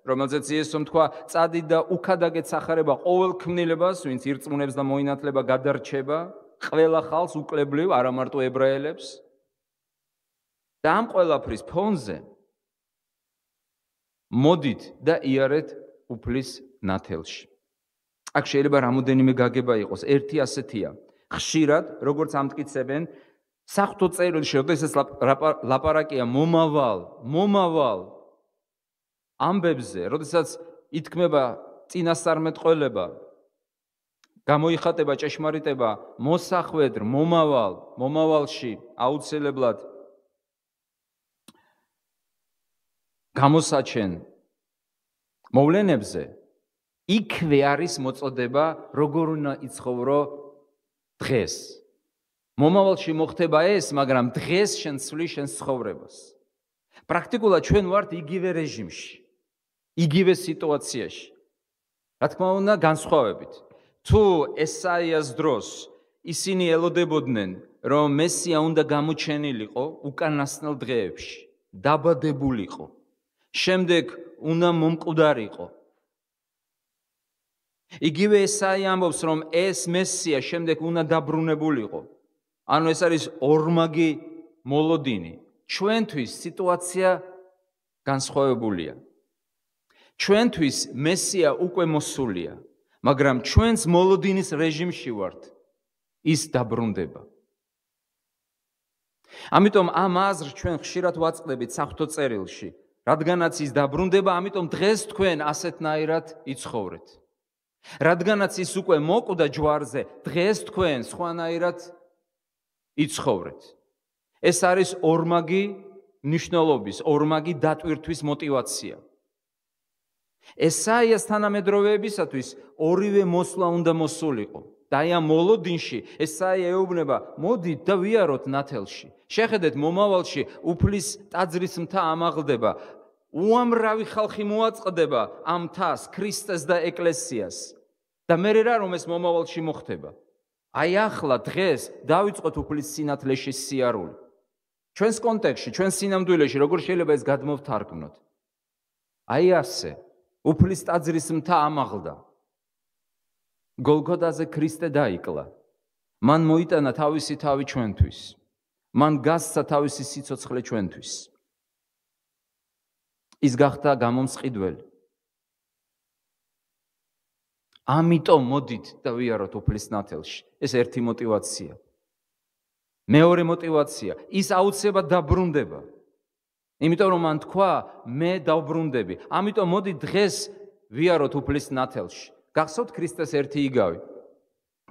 რომელზეც იესომ თქვა, წადი და უქადაგეთ სახარება ყოველ ქმნილებას, ვინც ირწმუნებს და მოინათლება, გადარჩება, ყველა ხალხს უკლებლივ, არა მარტო ებრაელებს. და ამ ყველაფრის ფონზე მოდით და იარეთ უფლის ნათელში. აქ შეიძლება რამოდენიმე გაგება იყოს. ერთი ასეთია. ხშირად, როგორც ამტკიცებენ, საღვთო წერილში, როდესაც ლაპარაკია მომავალ ამბებზე, როდესაც ითქმება წინასწარმეტყველება, გამოიხატება ჭეშმარიტება, მოსახვედრ, მომავალში აუცილებლად გამოსაჩენ მოვლენებზე, იქვე არის მოწოდება, როგორ უნდა იცხოვრო დღეს. მომავალში მოხდება ეს, მაგრამ დღეს შენ ცვლი შენ ცხოვრებას. პრაქტიკულად ჩვენ ვართ იგივე რეჟიმში, იგივე სიტუაციაში. რა თქმა უნდა, განსხვავებით. თუ ესაიას დროს ისინი ელოდებოდნენ, რომ მესია უნდა გამოჩენილიყო უკანასკნელ დღეებში, დაბადებულიყო, შემდეგ უნდა მომკვდარიყო. იგივე ესაია ამბობს, რომ ეს მესია შემდეგ უნდა დაბრუნებულიყო. ანუ ეს არის ორმაგი მოლოდინი. ჩვენთვის სიტუაცია განსხვავებულია. ჩვენთვის მესია უკვე მოსულია, მაგრამ ჩვენს მოლოდინის რეჟიმში ვართ, ის დაბრუნდება. ამიტომ ამ აზრს ჩვენ ხშირად ვაწყდებით საღვთო წერილში, რადგანაც ის დაბრუნდება, ამიტომ დღეს თქვენ ასეთნაირად იცხოვრეთ. რადგანაც ის უკვე მოკვდა ჯვარზე, დღეს თქვენ სხვანაირად იცხოვრეთ. ეს არის ორმაგი ნიშნულობის, ორმაგი დატვირთვის мотивация. ესაიას თანამედროვეებისათვის ორივე მოსვლა უნდა მოსულიყო. და ამ მოლოდინში ესაია ეუბნება, მოდით და ვიაროთ ნათელში. შეხედეთ, მომავალში უფლის ტაძრის მთა ამაღლდება. უამრავი ხალხი მოაწყდება ამ მთას, ქრისტეს და ეკლესიას. და მე რა რომ ეს მომავალში მოხდება? აი ახლა დღეს დავიწყოთ უფლის სინათლეში სიარული. ჩვენს კონტექსტში, ჩვენს სინამდვილეში როგორ შეიძლება ეს გადმოვთარგმნოთ? აი ასე, უფლის ტაძრის მთა ამაღლდა. გოლგოთაზე ქრისტე დაიკლა. მან მოიტანა თავისი თავი ჩვენთვის. მან გასცა თავისი სიცოცხლე ჩვენთვის. ის გახდა გამომსყიდველი. ამიტომ მოდით და ვიაროთ უფლის ნათელში. ეს ერთი мотивация. მეორე мотивация, ის აუცილებლად დაბრუნდება. იმიტომ რომ მან თქვა, მე დავბრუნდები. ამიტომ მოდი დღეს ვიაროთ უფლის ნათელში. გახსოვთ ქრისტეს ერთი იგავი.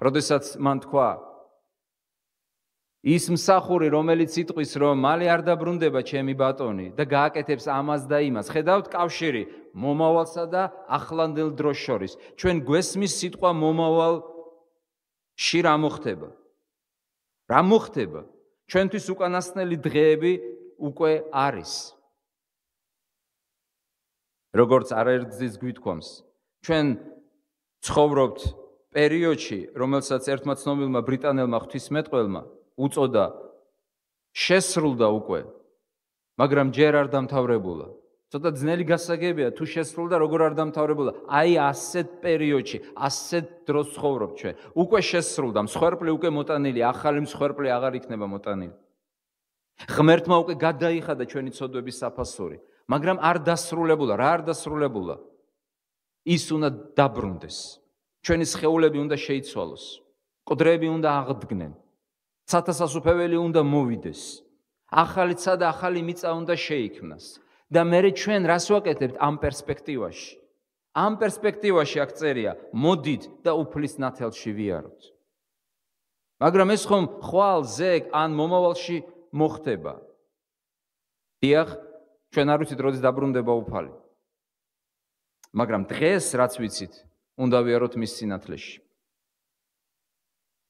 როდესაც მან თქვა, ის მსახური, რომელიც იტყვის, რომ მალე არ დაბრუნდება ჩემი ბატონი და გააკეთებს ამას და იმას. ხედავთ კავშირი მომავალსა და ახლანდელ დროს შორის. ჩვენ გვესმის სიტყვა მომავალში რა მოხდება? რა მოხდება? ჩვენთვის უკანასკნელი დღეები უკვე არის. როგორც არაერთგზის გვითქვამს, ჩვენ ცხოვრობთ პერიოდში, რომელსაც ერთმა ცნობილმა ბრიტანელმა ღვთისმეტყველმა უწოდა შესრულდა უკვე, მაგრამ ჯერ არ დამთავრებულა. ცოტა ძნელი გასაგებია თუ შესრულდა, როგორ არ დამთავრებულა. აი ასეთ პერიოდში, ასეთ დროს ცხოვრობთ ჩვენ. უკვე შესრულდა, მსხვერპლი უკვე მოტანილი, ახალი მსხვერპლი აღარ იქნება მოტანილი. ღმერთმა უკვე გადაიხადა ჩვენი ცოდვების საფასური, მაგრამ არ დასრულებულა. რა არ დასრულებულა? ის უნდა დაბრუნდეს. ჩვენი სხეულები უნდა შეიცვალოს. მკვდრები უნდა აღდგნენ. სათასასუფეველი უნდა მოვიდეს. ახალი ცა და ახალი მიწა უნდა შეიქმნას. და მერე ჩვენ რას ვაკეთებთ ამ პერსპექტივაში? ამ პერსპექტივაში აქ წერია, მოდით და უფლის ნათელში ვიაროთ. მაგრამ ეს ხომ ხვალ ზეგ ან მომავალში მოხდება. დიახ, ჩვენ არ ვიცით როდის დაბრუნდება უფალი. მაგრამ დღეს რაც ვიცით, უნდა ვიაროთ მის სინათლეში.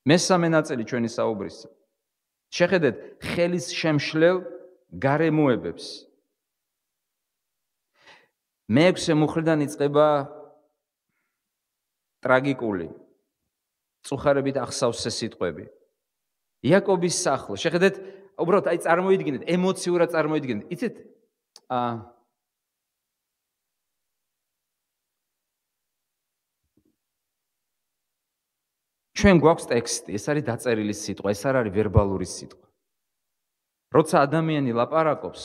მესამე ნაწილი ჩვენი საუბრისა. შეხედეთ ხელის შემშლელ გარემოებებს. მეექვსე მუხრიდან იწყება ტრაგიკული, წუხარებით ახსავსე სიტყვები. იაკობის სახლ. შეხედეთ, უბრალოდ აი წარმოიდგინეთ, ემოციურად წარმოიდგინეთ. იცით, ჩვენ გვაქვს ტექსტი, ეს არის დაწერილი სიტყვა, ეს არ არის ვერბალური სიტყვა. როცა ადამიანი ლაპარაკობს,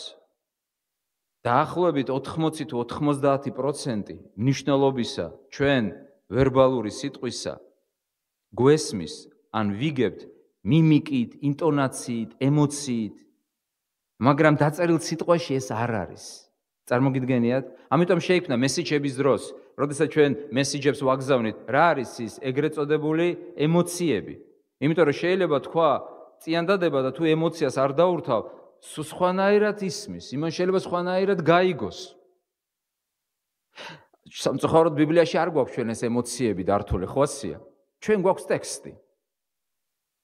დაახლოებით 80 თუ 90% მნიშვნელობისა ჩვენ ვერბალური სიტყვისა გვესმის, ან ვიგებთ მიმიკით, ინტონაციით, ემოციით, მაგრამ დაწერილ სიტყვაში ეს არ არის. წარმოგიდგენიათ? ამიტომ შეიქმნა მესიჯების დროს, როდესაც ჩვენ მესიჯებს ვაგზავნით, რა არის ის ეგრეთ წოდებული ემოციები? იმიტომ რომ შეიძლება თქვა წიანდადება და თუ ემოციას არ დაურთავ, სხვანაირად ისმის, იმან შეიძლება სხვანაირად გაიგოს. სამწუხაროდ ბიბლიაში არ გვაქვს ჩვენ ეს ემოციები დართული, ხო ასია? ჩვენ გვაქვს ტექსტი.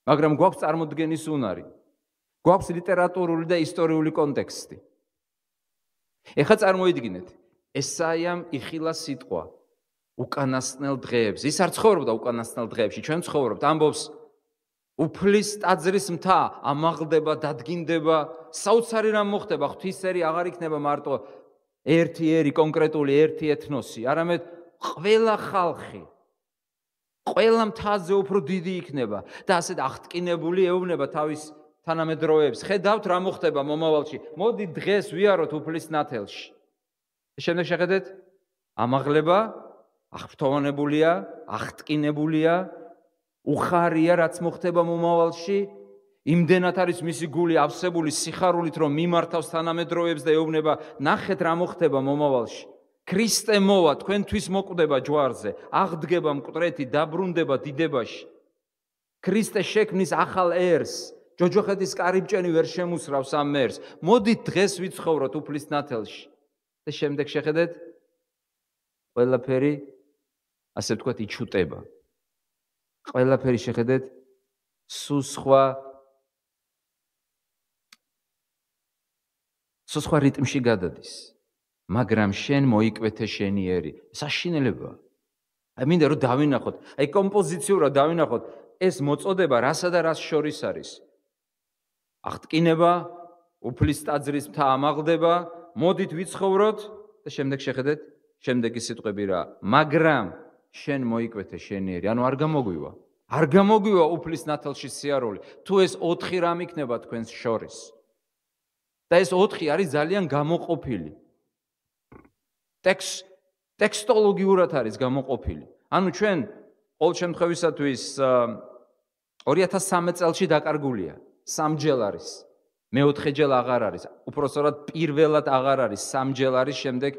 მაგრამ გვაქვს წარმოდგენის უნარი. გვაქვს ლიტერატურული და ისტორიული კონტექსტი. ეხლა წარმოიდგინეთ, ესაიამ იხილა სიტყვა უკანასკნელ დღეებს. ის არ ცხოვრობდა უკანასკნელ დღეებში, ჩვენ ცხოვრობთ, ამბობს უფლის ტაძრის მთა ამაღლდება, დადგინდება, საოცარი რამ მოხდება, ღვთისერი აღარ იქნება მარტო ერთი ერი, კონკრეტული ერთი ეთნოსი, არამედ ყველა ხალხი, ყველა მთაზე უფრო დიდი იქნება და ასეთ აღტკინებული ეუბნება თავის თანამედროვეებს. ხედავთ რა მოხდება მომავალში. მოდი დღეს ვიაროთ უფლის ნათელში. შემდეგ შეხედეთ, ამაღლება, აღფრთოვანებულია, აღტკინებულია, უხარია რაც მოხდება მომავალში. იმდენად არის მისი გული ავსებული სიხარულით, რომ მიმართავს თანამედროვეებს და ეუბნება, ნახეთ რა მოხდება მომავალში. ქრისტე მოვა, თქვენთვის მოკვდება ჯვარზე, აღდგება მკვდრეთი, დაბრუნდება დიდებაში. ქრისტე შექმნის ახალ ერს, ჯოჯოხეთის კარიბჭენი ვერ შემუსრავს ამ ერს. მოდით დღეს ვიცხოვროთ უფლის ნათელში. და შემდეგ შეხედეთ, ყველაფერი ასე ვთქვათ იჩუტება. ყველაფერი შეხედეთ, სულ სხვა რიტმში გადადის. მაგრამ შენ მოიკვეთე შენი ერი. საშინელებაა. აი მინდა რომ დავინახოთ, აი კომპოზიციურად დავინახოთ, ეს მოწოდება რასა და რას შორის არის. აღტკინება, უფლის ტაძრის მთა ამაღლდება, მოდით ვიცხოვროთ და შემდეგ შეხედეთ, შემდეგი სიტყვები რა. მაგრამ შენ მოიკვეთე შენი ერი. ანუ არ გამოგვივა. არ გამოგვივა უფლის ნათელში სიარული. თუ ეს 4 რამ იქნება თქვენს შორის. და ეს 4 არის ძალიან გამოყოფილი. ტექსტოლოგიურად არის გამოყოფილი. ანუ ჩვენ ყოველ შემთხვევისათვის 2013 წელში დაკარგულია. 3ჯერ არის. მე-4ჯერ აღარ არის. უпростоრად პირველად აღარ არის. 3ჯერ არის, შემდეგ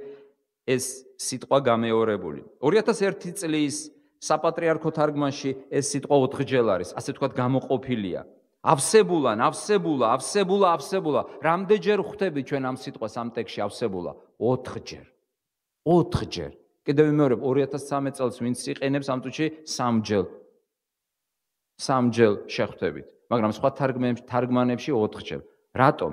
ეს სიტყვა გამეორებული. 2001 წლის საპატრიარქო თარგმანში ეს სიტყვა 4ჯერ არის. ასე ვთქვათ, გამოყოფილია. ავსებულა. რამდენჯერ ხვდებით ჩვენ ამ სიტყვას ამ ტექსტში ავსებულა? 4ჯერ. 4ჯერ. კიდევ ვიმეორებ 2013 წელს ვინც იყენებს ამ წუთში 3ჯერ. 3ჯერ შეხვდებით, მაგრამ სხვა თარგმანებში 4ჯერ. რატომ?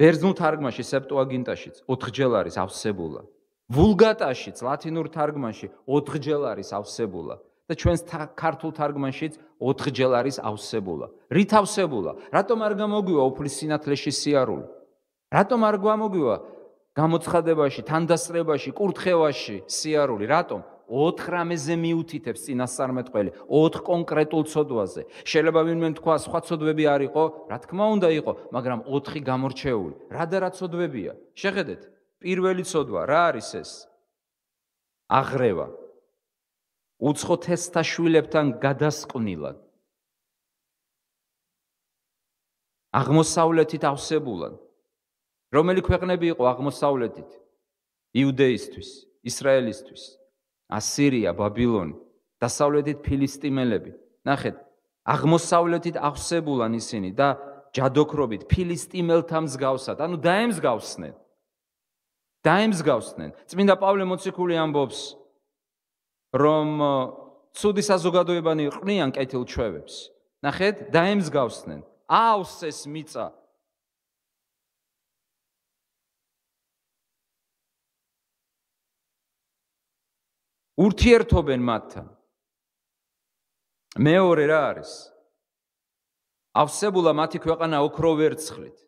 ბერძნულ თარგმანში სეპტუაგინტაშიც 4ჯერ არის ავსებულა. ვულგატაშიც ლათინურ თარგმანში 4ჯერ არის ავსებულა და ჩვენს ქართულ თარგმანშიც 4ჯერ არის ავსებულა. რით ავსებულა? რატომ არ გამოგვივა უფლის სინათლეში სიარული? რატომ არ გამოგვივა გამოცხადებაში, თანდასწრებაში, კურთხევაში სიარული? რატომ? 4 რამეზე მიუთითებს წინასწარმეტყველი, 4 კონკრეტულ ცოდვაზე. შეიძლება ვინმე თქვა, სხვა ცოდვები არ იყო, რა თქმა უნდა იყო, მაგრამ 4 გამორჩეული. რა და რა ცოდვებია? შეხედეთ, პირველი ცოდვა, რა არის ეს? აღრევა. უცხო თესტაშვილებთან გადასკვნილად. აღმოსავლეთით ავსებულად. რომელი ქვეყნები იყო აღმოსავლეთით? იუდეისთვის, ისრაელისთვის, ასირია, ბაბილონი, დასავლეთით ფილისტიმელები. ნახეთ, აღმოსავლეთით ავსებულან ისინი და ჯადოქრობით ფილისტიმელთა მსგავსად, ანუ დაემსგავსნენ. წმინდა პავლე მოციქული ამბობს, რომ ცუდი საზოგადოებანი ყრიან კეთილ ჩვევებს. ნახეთ, დაემსგავსნენ. ავსეს მიწა. ურთიერთობენ მათთან. მეორე რა არის? ავსებულა მათი ქვეყანა ოქრო ვერცხლით.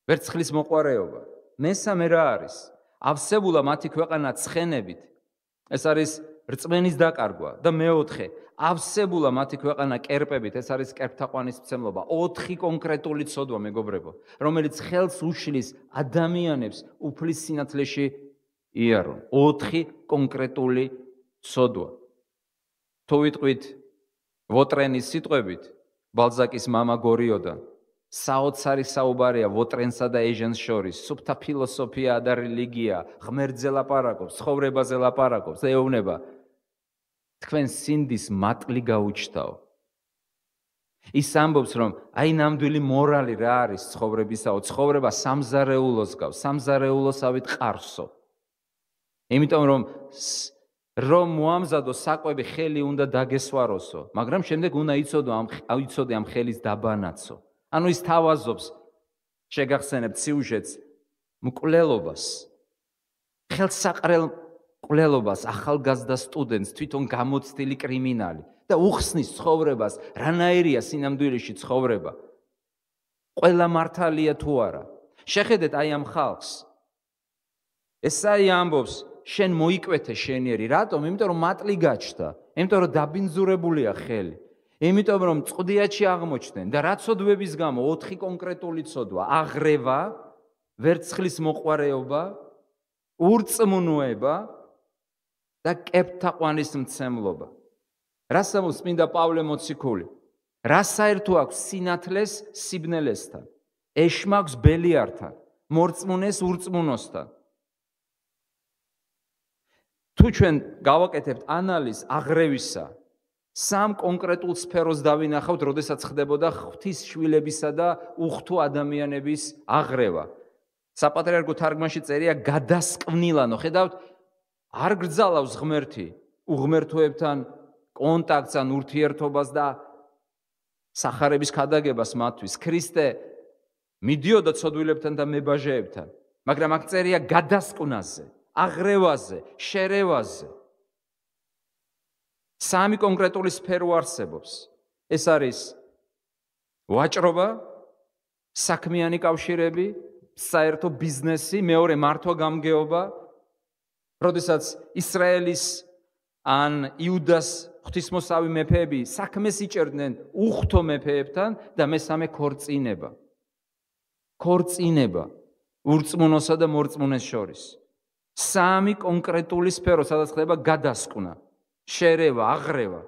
ვერცხლის მოყვარეობა. მესამე რა არის? ავსებულა მათი ქვეყანა ცხენებით. ეს არის რწმენის დაკარგვა და მეოთხე, ავსებულა მათი ქვეყანა კერპებით, ეს არის კერპთაყვანის მცემლობა. 4 კონკრეტული ცოდვა, მეგობრებო, რომელიც ხელს უშლის ადამიანებს უფლის სინათლეში იარონ. 4 კონკრეტული ცოდვა. თუ ვიტყვით ვოტრენის სიტყვებით, ბალზაკის მამა გორიოდან, საოცარი საუბარია ვოტრენსა და ეჟენს შორის, სუფთა ფილოსოფია და რელიგია, ღმერთზე ლაპარაკობს, ცხოვრებაზე ლაპარაკობს, ეუბნება, თქვენ სინდის მატლი გაუჩნდაო. ის ამბობს, რომ აი ნამდვილი მორალი რა არის ცხოვრებისაო, ცხოვრება სამზარეულოს გავს, სამზარეულოსავით ყარსო. იმიტომ რომ მოამზადო საკვები ხელი უნდა დაგესვაროსო, მაგრამ შემდეგ უნდა იცოდე ამ ხელის დაბანაცო. ანუ ის თავაზობს, შეგახსენებთ სიუჟეტს, მკვლელობას, ხელსაყრელ მკვლელობას, ახალგაზრდა სტუდენტს, თვითონ გამოცდილი კრიმინალი და უხსნის ცხოვრებას, რანაირია სინამდვილეში ცხოვრება. ყველა მართალია თუ არა. შეხედეთ აი ამ ხალხს. ესაია ამბობს, შენ მოიკვეთე შენიერი, რატომ? იმიტომ რომ მატლი გაჩნდა, იმიტომ რომ დაბინძურებულია ხელი. იმიტომ რომ წყდიაჩი აღმოჩნდნენ და რა ცოდვების გამო 4 კონკრეტული ცოდვა: აღრევა, ვერცხლის მოყვარეობა, ურწმუნოება და კერპთაყვანის მცემლობა. რას ამბობს წმინდა პავლე მოციქული? რა საერთო აქვს სინათლეს სიბნელესთან? ეშმაკს ბელიართან, მორწმუნეს ურწმუნოსთან. თუ ჩვენ გავაკეთებთ ანალიზს აღრევისა, 3 კონკრეტულ სფეროს დავინახავთ, როდესაც ხდებოდა ღვთის შვილებისა და უღვთო ადამიანების აღრევა. საპატრიარქო თარგმანში წერია გადასკვნილანო. ხედავთ, არ გრძალავს ღმერთი უღმერთოებთან კონტაქტს ან ურთიერთობას და სახარების ქადაგებას მათთვის. ქრისტე მიდიოდა ცოდვილებთან და მებაჟეებთან, მაგრამ აქ წერია გადასკვნაზე, აღრევაზე, შერევაზე. 3 კონკრეტული სფერო არსებობს. ეს არის ვაჭრობა, საქმიანი კავშირები, საერთო ბიზნესი, მეორე მართვა გამგეობა, როდესაც ისრაელის ან იუდას ღვთისმოსავი მეფეები საქმეს იჭერდნენ უღვთო მეფეებთან და მესამე ქორწინება. ქორწინება ურწმუნოსა და მორწმუნეს შორის. 3 კონკრეტული სფერო, სადაც ხდება გადასკვნა, შერევა, აღრევა,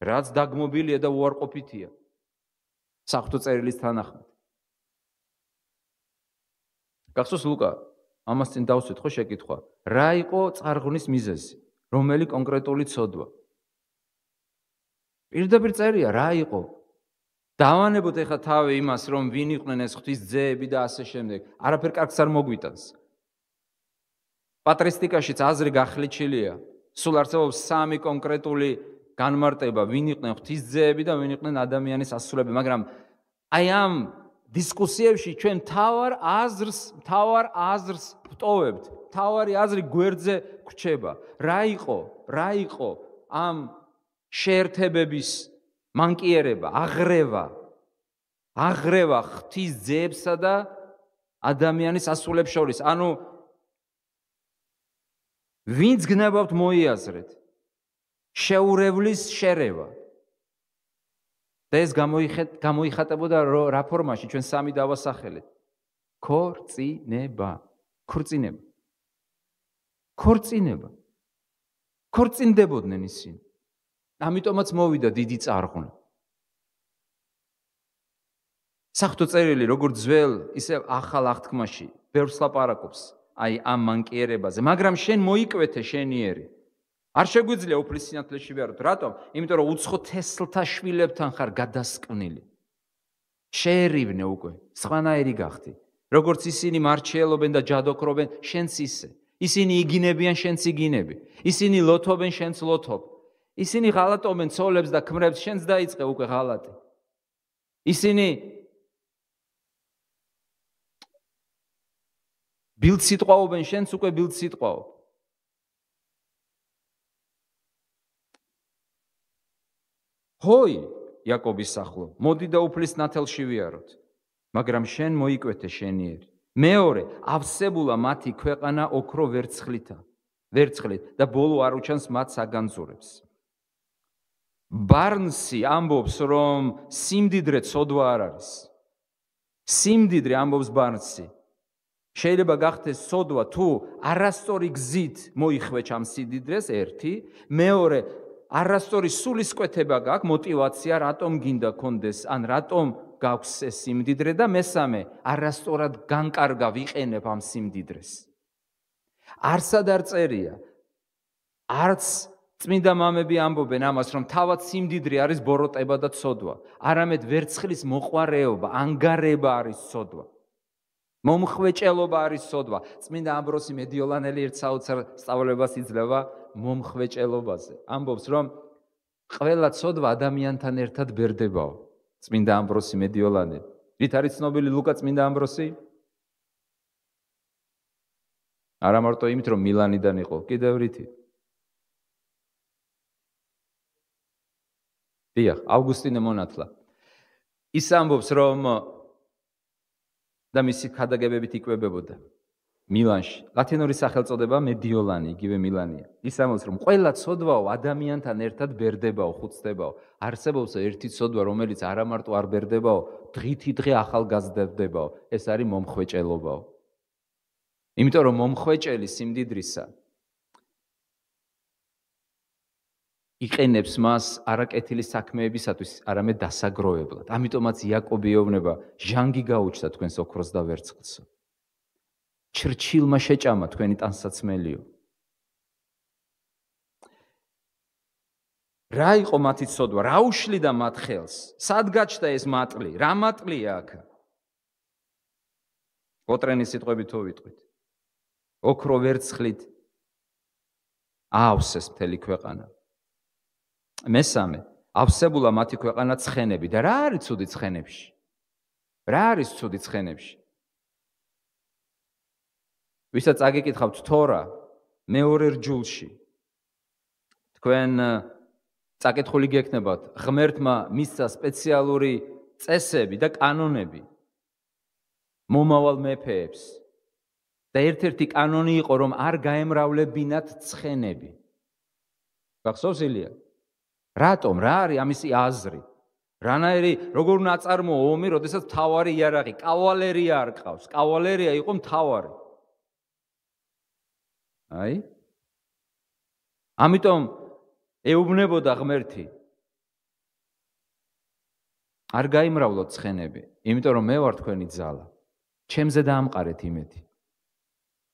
რაც დაგმობილია და უარყოფითია. საღვთო წერილის თანახმად. გახსოვს ლუკა, ამას წინ დავსვით ხო შეკითხვა, რა იყო წარღვნის მიზეზი, რომელი კონკრეტული ცოდვა? პირდაპირ წერია რა იყო. დავანებოთ ეხლა თავი იმას, რომ ვინ იყვნენ ეს ღვთის ძეები და ასე შემდეგ. არაფერ კარგს არ მოგვიტანს. პატრისტიკაშიც აზრი გახლიჩილია. სულ არსებობს 3 კონკრეტული განმარტება, ვინ იყვნენ ღვთის ძეები და ვინ იყვნენ ადამიანის ასულები, მაგრამ აი ამ დისკუსიებში ჩვენ თავარ აზრს ვტოვებთ. თავარი აზრი გვერდზე გვრჩება. რა იყო ამ შეერთებების მანკიერება, აღრევა ღვთის ძეებსა და ადამიანის ასულებს შორის. ანუ ვინც გნებავთ მოიაზრეთ. შეურევლის შერევა. და ეს გამოიხატებოდა რა ფორმაში ჩვენ 3 დავასახელეთ. ქორწინება. ქორწინდებოდნენ ისინი. ამიტომაც მოვიდა დიდი წარღვნა. საღვთო წერილი როგორც ძველ, ისე ახალ აღთქმაში ბევრს ლაპარაკობს აი ამ მანკიერებაზე, მაგრამ შენ მოიკვეთე შენიერი. არ შეგვიძლია უფლის სინათლეში ვიაროთ. რატომ? იმიტომ რომ უცხო თესლთა შვილებთან ხარ გადასკვნილი. შეერივნე უკვე, სხვანაირი გახდი. როგორც ისინი მარჩიელობენ და ჯადოქრობენ, შენც ისე. ისინი იგინებიან, შენც იგინები. ისინი ლოთობენ, შენც ლოთობ. ისინი ღალატობენ ცოლებს და ქმრებს, შენც დაიწყე უკვე ღალატი. ისინი ბილდსიტყვაობენ, შენც უკვე ბილდსიტყვაობ. ჰოი, იაკობის სახლო, მოდი და უფლის ნათელში ვიაროთ. მაგრამ შენ მოიკვეთე შენიერი. მეორე, ავსებულა მათი ქვეყანა ოქრო ვერცხლით და ბოლო არ უჩანს მათ საგანძურებს. ბარნსი ამბობს, რომ სიმდიდრე ცოდვა არ არის. სიმდიდრე ამბობს ბარნსი. შეიძლება გახდეს ცოდვა თუ არასწორი გზით მოიხვეჭ ამ სიმდიდრეს, ერთი, მეორე არასწორი სულისკვეთება გაქვს, мотиваცია, რატომ გინდა კონდეს, ან რატომ გაქვს ეს სიმდიდრე და მესამე, არასწორად განკარგა ვიყენებ ამ სიმდიდრეს. არსად არ წერია. არც წმინდა მამები ამბობენ ამას, რომ თავად სიმდიდრე არის ბოროტება და ცოდვა. არამედ ვერცხლის მოყვარეობა, ანგარება არის ცოდვა. მომხვეჭელობა არის ცოდვა. წმინდა ამბროსი მედიოლანელი ერთ საოცარ სწავლებას იძლევა მომხვეჭელობაზე. ამბობს, რომ ყველა ცოდვა ადამიანთან ერთად ბერდებაო. წმინდა ამბროსი მედიოლანელი. რით არის ცნობილი ლუკა წმინდა ამბროსი? არა მარტო იმით, რომ მილანიდან იყო, კიდევ რითი? დიახ, ავგუსტინე მონათლა. ის ამბობს, რომ და მისი ქადაგებებით იკვებებოდა მილანში. ლათინური სახელწოდება მედიოლანი, იგივე მილანია. ის ამბობს, რომ ყველა ცოდვაო ადამიანთან ერთად ბერდებაო, ხუცდებაო. არსებობს ერთი ცოდვა, რომელიც არა მარტო არ ბერდებაო, დღითიდღე ახალგაზრდებაო. ეს არის მომხვეჭელობაო. იმიტომ რომ მომხვეჭელი სიმდიდრისა იყენებს მას არაკეთილი საქმეებისათვის, არამედ დასაგროვებლად. ამიტომაც იაკობი ეუბნება, ჟანგი გაუჩნდა თქვენს ოქროს და ვერცხლსო. ჩრჩილმა შეჭამა თქვენი ტანსაცმელიო. რა იყო მათი ცოდვა? რა უშლიდა მათ ხელს? სად გაჩნდა ეს მატლი? რა მატლია აქ? ოტრენის სიტყვებით თუ ვიტყვით. ოქრო ვერცხლით აავსეს მთელი ქვეყანა. მესამე, ავსებულა მათი ქვეყანა ცხენები და რა არის ცუდი ცხენებში? რა არის ცუდი ცხენებში? ვისაც აგეკითხავთ თორა მეორე რჯულში. თქვენ წაკითხული გექნებათ, ღმერთმა მისცა სპეციალური წესები და კანონები მომავალ მეფეებს. და ერთ-ერთი კანონი იყო, რომ არ გაემრავლებინათ ცხენები. გახსოვს ილია? რატომ? რა არის ამისი აზრი? რანაირი როგორ უნდა აწარმოო ომი, როდესაც მთავარი იარაღი, კავალერია არ ყავს. კავალერია იყო მთავარი. აი? ამიტომ ეუბნებოდა ღმერთი. არ გაიმრავლოთ ცხენები, იმიტომ რომ მე ვარ თქვენი ძალა. ჩემზე დაამყარეთ იმედი.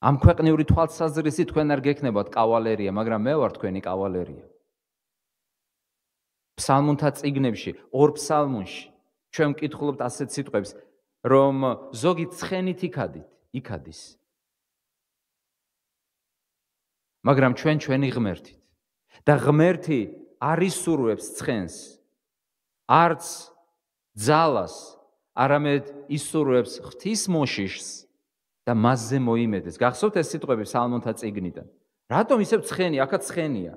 ამ ქვეყნიური თვალსაზრისით თქვენ არ გექნებათ კავალერია, მაგრამ მე ვარ თქვენი კავალერია. ფსალმუნთა წიგნებში, ორ ფსალმუნში ჩვენ ვკითხულობთ ასეთ სიტყვებს, რომ ზოგი ცხენით იქადის. მაგრამ ჩვენი ღმერთით. და ღმერთი არ ისურვებს ცხენს, არც ძალას, არამედ ისურვებს ღვთის მოშიშს და მასზე მოიმედეს. გახსოვთ ეს სიტყვები ფსალმუნთა წიგნიდან? რატომ ისევ ცხენი? აქაც ცხენია.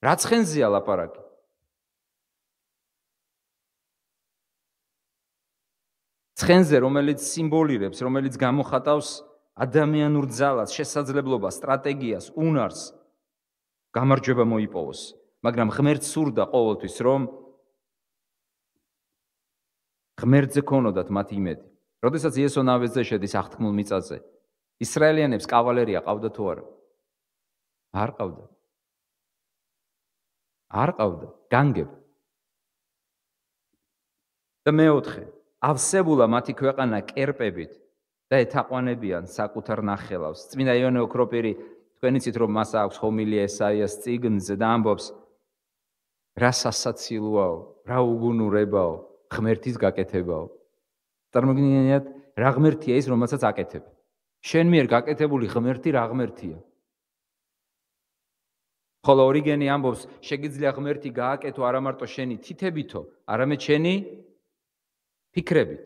რა ცხენზეა ლაპარაკი? ცხენზე, რომელიც სიმბოლირებს, რომელიც გამოხატავს ადამიანურ ძალას, შესაძლებლობას, სტრატეგიას, უნარს, გამარჯვება მოიპოვოს. მაგრამ ღმერთს სურდა ყოველთვის, რომ ღმერთზე ქონოდათ მათ იმედი. როდესაც იესო ნავეზე შედის აღთქმულ მიწაზე, ისრაელიანებს კავალერია ყავდა თუ არა? არ ყავდა. არ ყავდა, განგებ. და მეოთხე, ავსებულა მათი ქვეყანა კერპებით და ეთაყვანებიან საკუთარ ნახელავს. წმინდა იონე ოქროპირი, თქვენ იცით რომ მას აქვს ჰომილია ესაიას წიგნზე და ამბობს, რა სასაცილოაო, რა უგუნურებაო, ღმერთის გაკეთებაო. წარმოგიდგენიათ, რა ღმერთია ის, რომელსაც აკეთებ? შენ მიერ გაკეთებული ღმერთი რა ღმერთია? ხოლო ორიგენი ამბობს, შეგიძლია ღმერთი გააკეთო არა მარტო შენი თითებითო, არამედ შენი ფიქრებით.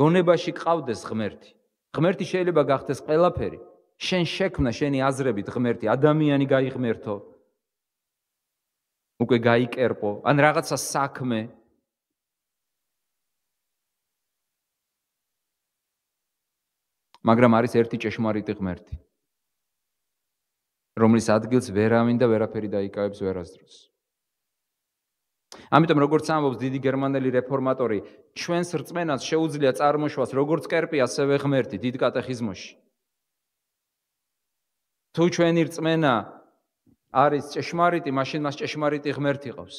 გონებაში ყავდეს ღმერთი. ღმერთი შეიძლება გახდეს ყველაფერი. შენ შექმნა შენი აზრებით ღმერთი, ადამიანი გაიღმერთო. უკვე გაიკერპო, ან რაღაცა საქმე. მაგრამ არის ერთი ჭეშმარიტი ღმერთი, რომლის ადგილს ვერავინ და ვერაფერი დაიკავებს ვერასდროს. ამიტომ როგორც ამბობს დიდი გერმანელი რეფორმატორი, ჩვენს რწმენას შეუძლია წარმოშვას როგორც კერპი, ასევე ღმერთი დიდ კატეხიზმოში. თუ ჩვენი რწმენა არის ჭეშმარიტი, მაშინ მას ჭეშმარიტი ღმერთი ყავს.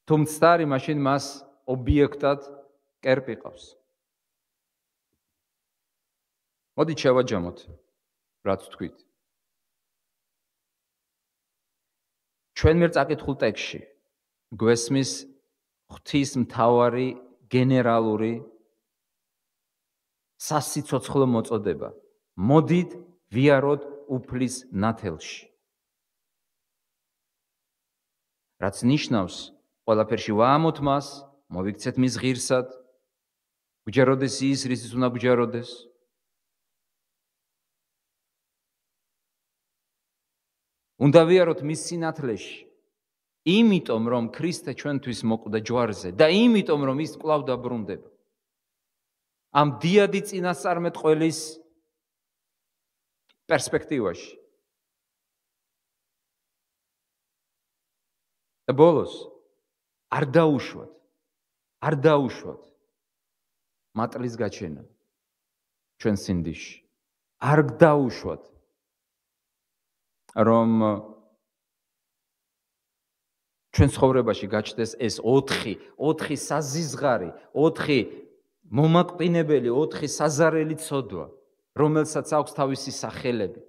თუ მცდარი, მაშინ მას ობიექტად კერპი ყავს. მოდით შევაჯამოთ, რაც თქვით. ჩვენ მიერ წაკითხულ ტექსტში გვესმის ღვთის მთავარი გენერალური სასიცოცხლო მოწოდება. მოდით ვიაროთ უფლის ნათელში. რაც ნიშნავს, ყველაფერში ვაამოთ მას, მოვიქცეთ მის ღირსად, გვჯეროდეს ის, რისიც უნდა გვჯეროდეს. უნდა ვიაროთ მის სინათლეში, იმიტომ რომ ქრისტე ჩვენთვის მოკვდა ჯვარზე და იმიტომ რომ ის კვლავ დაბრუნდება. ამ დიადი წინასწარმეტყველის პერსპექტივაში. და ბოლოს არ დაუშვათ მატლის გაჩენა ჩვენ სინდისში. არ დაუშვათ რომ ჩვენ ცხოვრებაში გაჩნდეს ეს 4 საზიზღარი, 4 მომაკვდინებელი, 4 საზარელი ცოდვა, რომელსაც აქვს თავისი სახელები.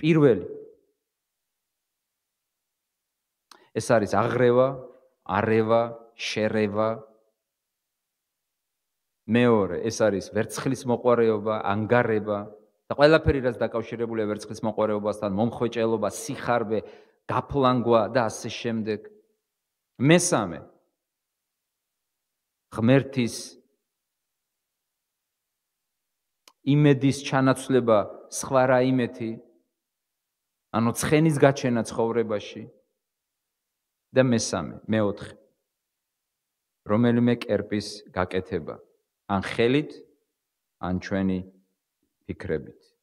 პირველი ეს არის აღრევა, არევა, შერევა. მეორე ეს არის ვერცხლის მოყვარეობა, ანგარება და ყველაფერი რაც დაკავშირებულია ვერცხლის მოყვარეობასთან, მომხვეჭელობა, სიხარბე, გაფლანგვა და ასე შემდეგ. მესამე ღმერთის იმედის ჩანაცვლება სხვა რა იმეთი, ანუ ცხენის გაჩენა ცხოვრებაში. და მეოთხე რომელიმე კერპის გაკეთება, ან ხელით, ან ჩვენი ფიქრებით.